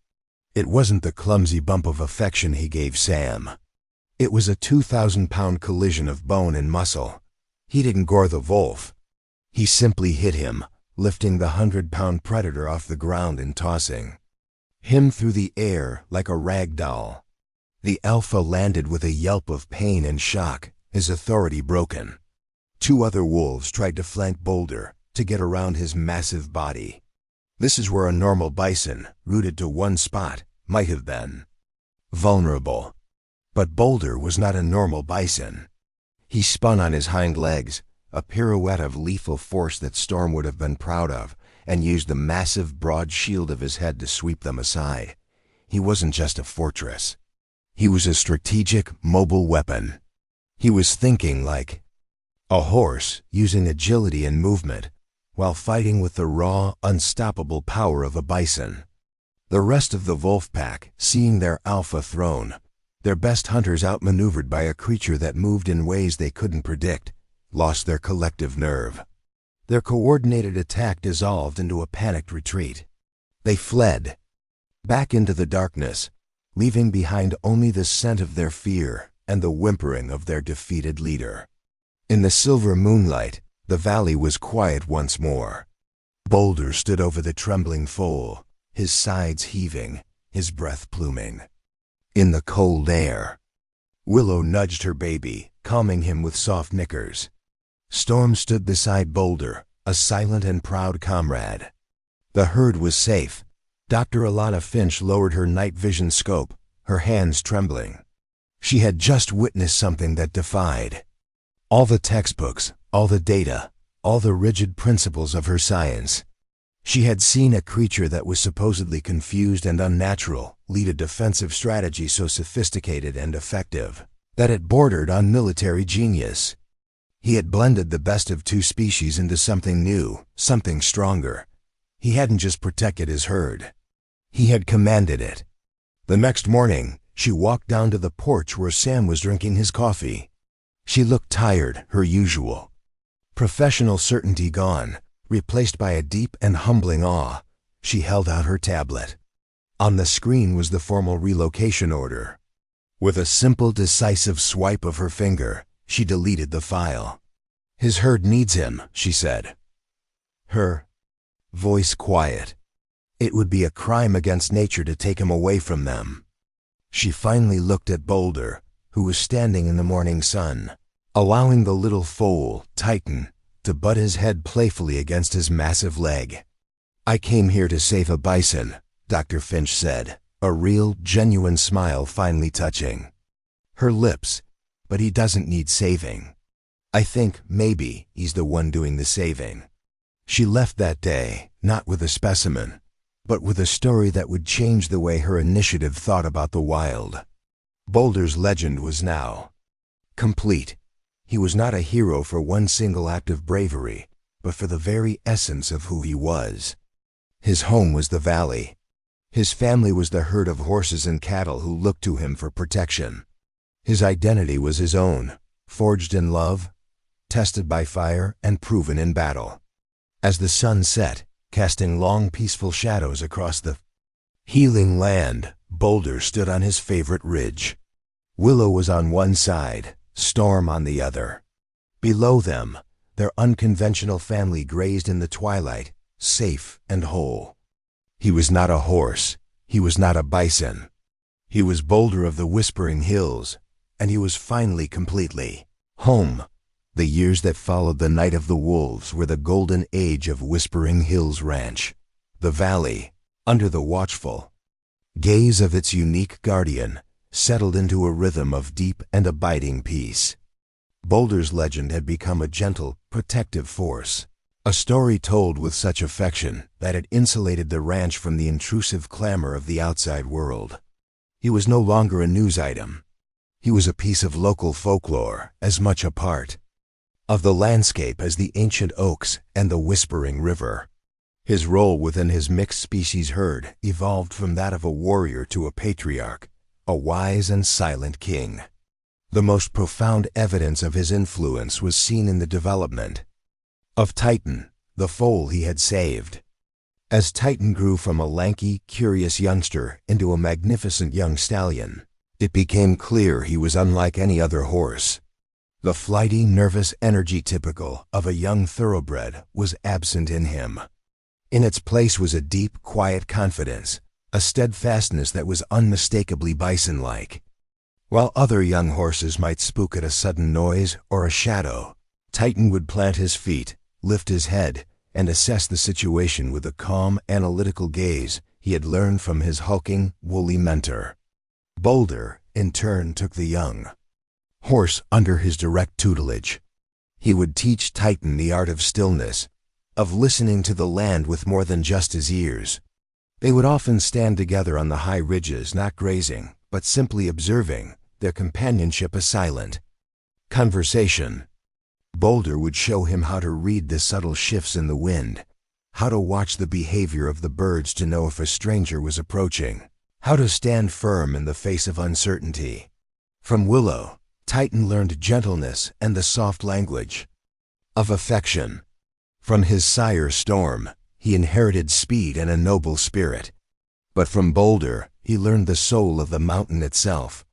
Speaker 1: It wasn't the clumsy bump of affection he gave Sam. It was a 2,000-pound collision of bone and muscle. He didn't gore the wolf. He simply hit him, lifting the 100-pound predator off the ground and tossing him through the air like a rag doll. The alpha landed with a yelp of pain and shock, his authority broken. Two other wolves tried to flank Boulder, to get around his massive body. This is where a normal bison, rooted to one spot, might have been vulnerable. But Boulder was not a normal bison. He spun on his hind legs, a pirouette of lethal force that Storm would have been proud of, and used the massive broad shield of his head to sweep them aside. He wasn't just a fortress. He was a strategic, mobile weapon. He was thinking like a horse, using agility and movement, while fighting with the raw, unstoppable power of a bison. The rest of the wolf pack, seeing their alpha thrown, their best hunters outmaneuvered by a creature that moved in ways they couldn't predict, lost their collective nerve. Their coordinated attack dissolved into a panicked retreat. They fled, back into the darkness, leaving behind only the scent of their fear and the whimpering of their defeated leader. In the silver moonlight, the valley was quiet once more. Boulder stood over the trembling foal, his sides heaving, his breath pluming. In the cold air, Willow nudged her baby, calming him with soft nickers. Storm stood beside Boulder, a silent and proud comrade. The herd was safe. Dr. Alana Finch lowered her night vision scope, her hands trembling. She had just witnessed something that defied all the textbooks, all the data, all the rigid principles of her science. She had seen a creature that was supposedly confused and unnatural lead a defensive strategy so sophisticated and effective that it bordered on military genius. He had blended the best of two species into something new, something stronger. He hadn't just protected his herd. He had commanded it. The next morning, she walked down to the porch where Sam was drinking his coffee. She looked tired, her usual professional certainty gone, replaced by a deep and humbling awe. She held out her tablet. On the screen was the formal relocation order. With a simple, decisive swipe of her finger, she deleted the file. "His herd needs him," she said. Her voice quiet. It would be a crime against nature to take him away from them. She finally looked at Boulder, who was standing in the morning sun, allowing the little foal, Titan, to butt his head playfully against his massive leg. "I came here to save a bison," Dr. Finch said, a real, genuine smile finally touching her lips. "But he doesn't need saving. I think, maybe, he's the one doing the saving." She left that day, not with a specimen, but with a story that would change the way her initiative thought about the wild. Boulder's legend was now complete. He was not a hero for one single act of bravery, but for the very essence of who he was. His home was the valley. His family was the herd of horses and cattle who looked to him for protection. His identity was his own, forged in love, tested by fire, and proven in battle. As the sun set, casting long, peaceful shadows across the healing land, Boulder stood on his favorite ridge. Willow was on one side, Storm on the other. Below them, their unconventional family grazed in the twilight, safe and whole. He was not a horse. He was not a bison. He was Boulder of the Whispering Hills, and he was finally completely home, The years that followed the Night of the Wolves were the golden age of Whispering Hills Ranch. The valley, under the watchful gaze of its unique guardian, settled into a rhythm of deep and abiding peace. Boulder's legend had become a gentle, protective force, a story told with such affection that it insulated the ranch from the intrusive clamor of the outside world. He was no longer a news item. He was a piece of local folklore, as much a part of the landscape as the ancient oaks and the Whispering River. His role within his mixed-species herd evolved from that of a warrior to a patriarch, a wise and silent king. The most profound evidence of his influence was seen in the development of Titan, the foal he had saved. As Titan grew from a lanky, curious youngster into a magnificent young stallion, it became clear he was unlike any other horse. The flighty, nervous energy typical of a young thoroughbred was absent in him. In its place was a deep, quiet confidence, a steadfastness that was unmistakably bison-like. While other young horses might spook at a sudden noise or a shadow, Titan would plant his feet, lift his head, and assess the situation with the calm, analytical gaze he had learned from his hulking, woolly mentor. Boulder, in turn, took the young horse under his direct tutelage. He would teach Titan the art of stillness, of listening to the land with more than just his ears. They would often stand together on the high ridges, not grazing, but simply observing, their companionship a silent conversation. Boulder would show him how to read the subtle shifts in the wind, how to watch the behavior of the birds to know if a stranger was approaching, how to stand firm in the face of uncertainty. From Willow, Titan learned gentleness and the soft language of affection. From his sire Storm, he inherited speed and a noble spirit. But from Boulder, he learned the soul of the mountain itself.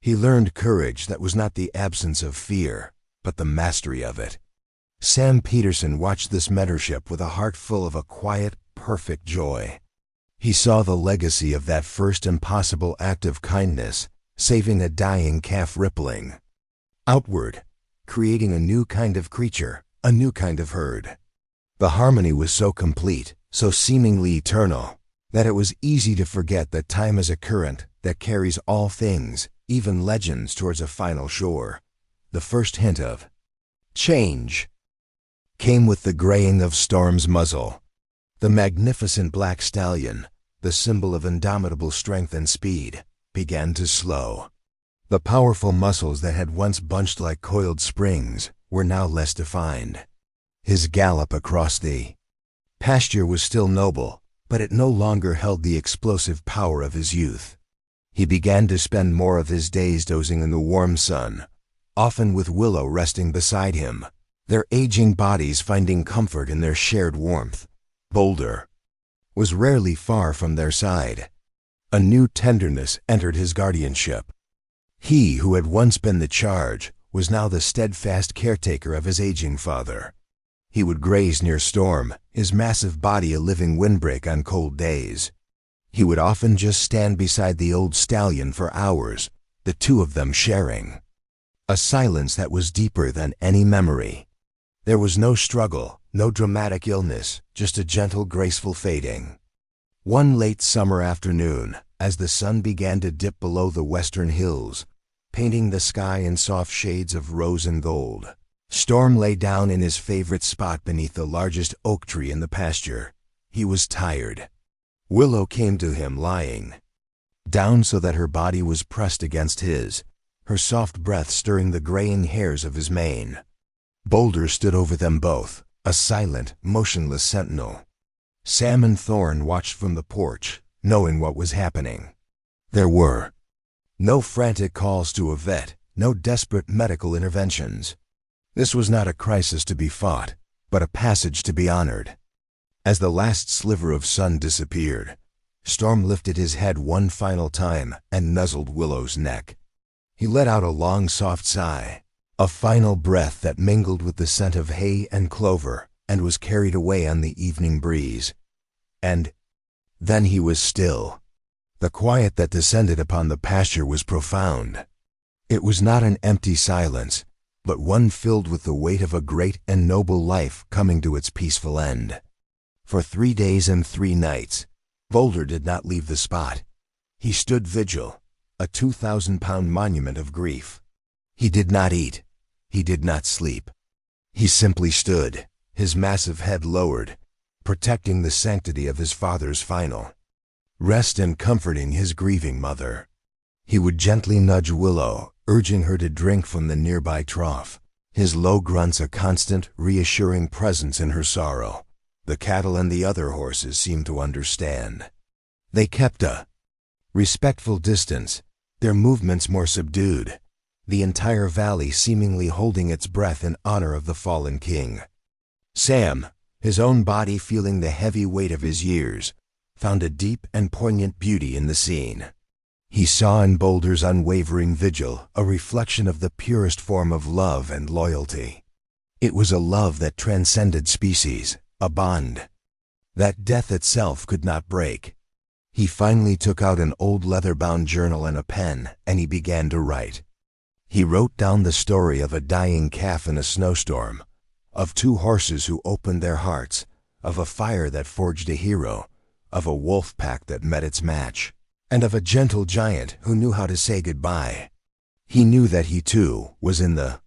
Speaker 1: He learned courage that was not the absence of fear, but the mastery of it. Sam Peterson watched this mentorship with a heart full of a quiet, perfect joy. He saw the legacy of that first impossible act of kindness, saving a dying calf rippling outward, creating a new kind of creature, a new kind of herd. The harmony was so complete, so seemingly eternal, that it was easy to forget that time is a current that carries all things, even legends, towards a final shore. The first hint of change came with the graying of Storm's muzzle. The magnificent black stallion, the symbol of indomitable strength and speed, began to slow. The powerful muscles that had once bunched like coiled springs were now less defined. His gallop across the pasture was still noble, but it no longer held the explosive power of his youth. He began to spend more of his days dozing in the warm sun, often with Willow resting beside him, their aging bodies finding comfort in their shared warmth. Boulder was rarely far from their side. A new tenderness entered his guardianship. He who had once been the charge was now the steadfast caretaker of his aging father. He would graze near Storm, his massive body a living windbreak on cold days. He would often just stand beside the old stallion for hours, the two of them sharing a silence that was deeper than any memory. There was no struggle, no dramatic illness, just a gentle, graceful fading. One late summer afternoon, as the sun began to dip below the western hills, painting the sky in soft shades of rose and gold, Storm lay down in his favorite spot beneath the largest oak tree in the pasture. He was tired. Willow came to him lying down so that her body was pressed against his, her soft breath stirring the graying hairs of his mane. Boulder stood over them both, a silent, motionless sentinel. Sam and Thorn watched from the porch, knowing what was happening. There were no frantic calls to a vet, no desperate medical interventions. This was not a crisis to be fought, but a passage to be honored. As the last sliver of sun disappeared, Storm lifted his head one final time and nuzzled Willow's neck. He let out a long, soft sigh, a final breath that mingled with the scent of hay and clover and was carried away on the evening breeze. And then he was still. The quiet that descended upon the pasture was profound. It was not an empty silence. but one filled with the weight of a great and noble life coming to its peaceful end. For 3 days and 3 nights, Boulder did not leave the spot. He stood vigil, a 2,000-pound monument of grief. He did not eat. He did not sleep. He simply stood, his massive head lowered, protecting the sanctity of his father's final rest and comforting his grieving mother. He would gently nudge Willow, urging her to drink from the nearby trough, his low grunts a constant, reassuring presence in her sorrow. The cattle and the other horses seemed to understand. They kept a respectful distance, their movements more subdued, the entire valley seemingly holding its breath in honor of the fallen king. Sam, his own body feeling the heavy weight of his years, found a deep and poignant beauty in the scene. He saw in Boulder's unwavering vigil a reflection of the purest form of love and loyalty. It was a love that transcended species, a bond that death itself could not break. He finally took out an old leather-bound journal and a pen, and he began to write. He wrote down the story of a dying calf in a snowstorm, of 2 horses who opened their hearts, of a fire that forged a hero, of a wolf pack that met its match, and of a gentle giant who knew how to say goodbye. He knew that he, too, was in the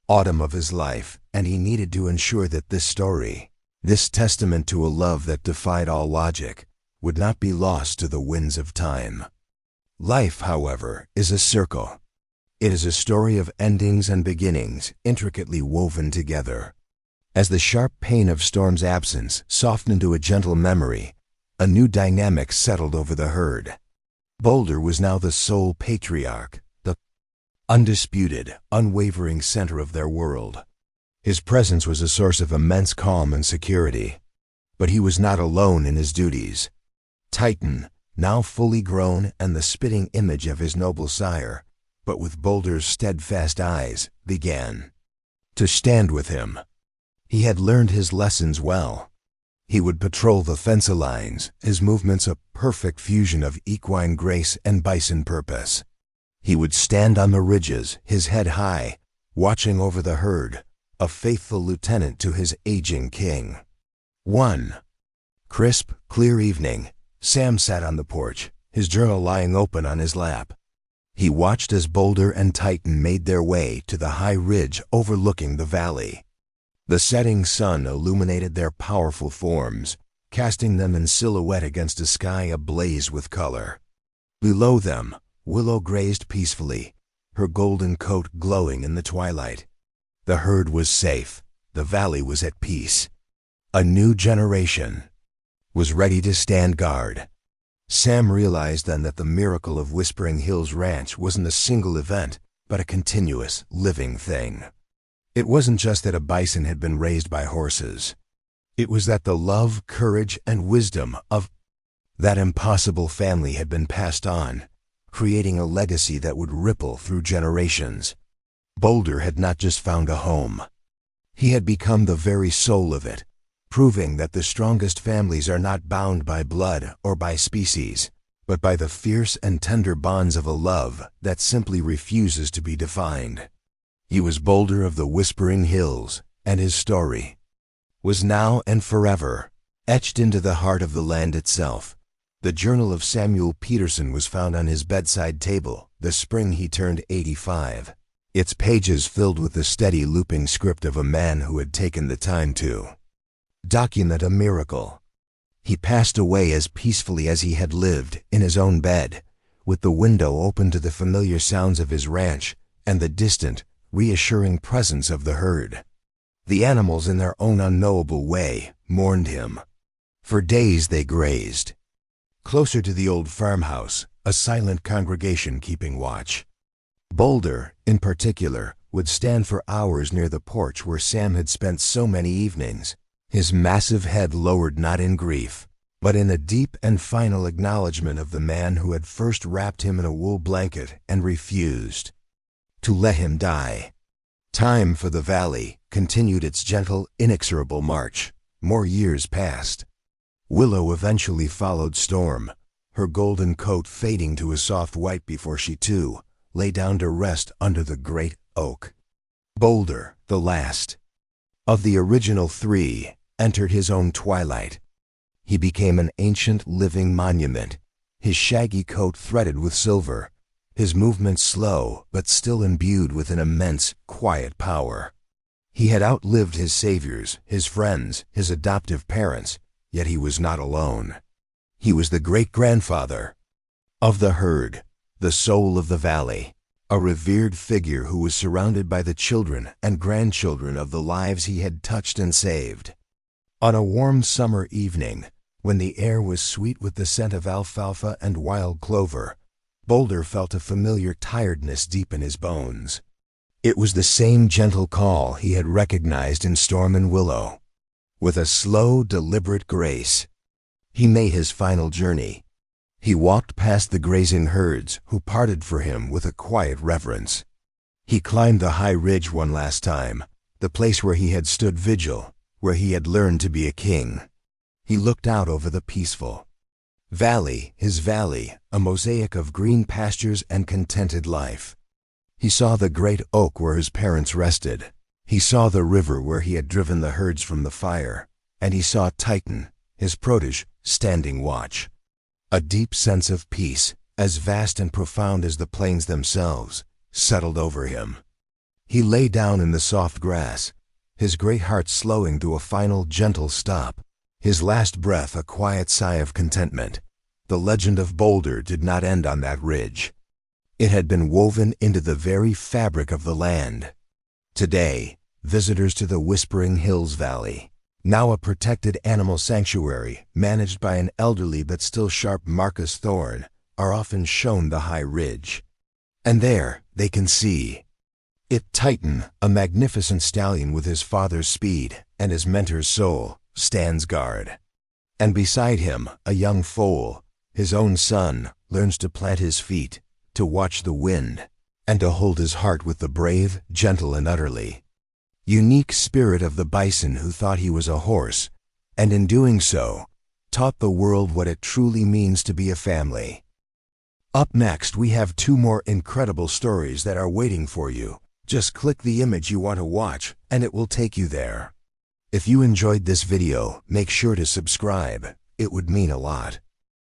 Speaker 1: autumn of his life, and he needed to ensure that this story, this testament to a love that defied all logic, would not be lost to the winds of time. Life, however, is a circle. It is a story of endings and beginnings intricately woven together. As the sharp pain of Storm's absence softened into a gentle memory, a new dynamic settled over the herd. Boulder was now the sole patriarch, the undisputed, unwavering center of their world. His presence was a source of immense calm and security. But he was not alone in his duties. Titan, now fully grown and the spitting image of his noble sire, but with Boulder's steadfast eyes, began to stand with him. He had learned his lessons well. He would patrol the fencelines, his movements a perfect fusion of equine grace and bison purpose. He would stand on the ridges, his head high, watching over the herd, a faithful lieutenant to his aging king. One crisp, clear evening, Sam sat on the porch, his journal lying open on his lap. He watched as Boulder and Titan made their way to the high ridge overlooking the valley. The setting sun illuminated their powerful forms, casting them in silhouette against a sky ablaze with color. Below them, Willow grazed peacefully, her golden coat glowing in the twilight. The herd was safe, the valley was at peace. A new generation was ready to stand guard. Sam realized then that the miracle of Whispering Hills Ranch wasn't a single event, but a continuous, living thing. It wasn't just that a bison had been raised by horses. It was that the love, courage, and wisdom of that impossible family had been passed on, creating a legacy that would ripple through generations. Boulder had not just found a home. He had become the very soul of it, proving that the strongest families are not bound by blood or by species, but by the fierce and tender bonds of a love that simply refuses to be defined. He was Boulder of the Whispering Hills, and his story was now and forever etched into the heart of the land itself. The journal of Samuel Peterson was found on his bedside table the spring he turned 85, its pages filled with the steady looping script of a man who had taken the time to document a miracle. He passed away as peacefully as he had lived, in his own bed, with the window open to the familiar sounds of his ranch and the distant, reassuring presence of the herd. The animals, in their own unknowable way, mourned him. For days they grazed. Closer to the old farmhouse, a silent congregation keeping watch. Boulder, in particular, would stand for hours near the porch where Sam had spent so many evenings, his massive head lowered not in grief, but in a deep and final acknowledgement of the man who had first wrapped him in a wool blanket and refused to let him die. Time for the valley continued its gentle, inexorable march. More years passed. Willow eventually followed Storm, her golden coat fading to a soft white before she, too, lay down to rest under the great oak. Boulder, the last of the original three, entered his own twilight. He became an ancient living monument, his shaggy coat threaded with silver, his movements slow but still imbued with an immense, quiet power. He had outlived his saviors, his friends, his adoptive parents, yet he was not alone. He was the great-grandfather of the herd, the soul of the valley, a revered figure who was surrounded by the children and grandchildren of the lives he had touched and saved. On a warm summer evening, when the air was sweet with the scent of alfalfa and wild clover, Boulder felt a familiar tiredness deep in his bones. It was the same gentle call he had recognized in Storm and Willow. With a slow, deliberate grace, he made his final journey. He walked past the grazing herds, who parted for him with a quiet reverence. He climbed the high ridge one last time, the place where he had stood vigil, where he had learned to be a king. He looked out over the peaceful valley, his valley, a mosaic of green pastures and contented life. He saw the great oak where his parents rested. He saw the river where he had driven the herds from the fire, and he saw Titan, his protege, standing watch. A deep sense of peace, as vast and profound as the plains themselves, settled over him. He lay down in the soft grass, his great heart slowing to a final gentle stop, his last breath a quiet sigh of contentment. The legend of Boulder did not end on that ridge. It had been woven into the very fabric of the land. Today, visitors to the Whispering Hills Valley, now a protected animal sanctuary managed by an elderly but still sharp Marcus Thorne, are often shown the high ridge. And there they can see it Titan, a magnificent stallion with his father's speed and his mentor's soul, stands guard. And beside him, a young foal, his own son, learns to plant his feet, to watch the wind, and to hold his heart with the brave, gentle, and utterly unique spirit of the bison who thought he was a horse, and in doing so, taught the world what it truly means to be a family. Up next, we have two more incredible stories that are waiting for you. Just click the image you want to watch, and it will take you there. If you enjoyed this video, make sure to subscribe. It would mean a lot.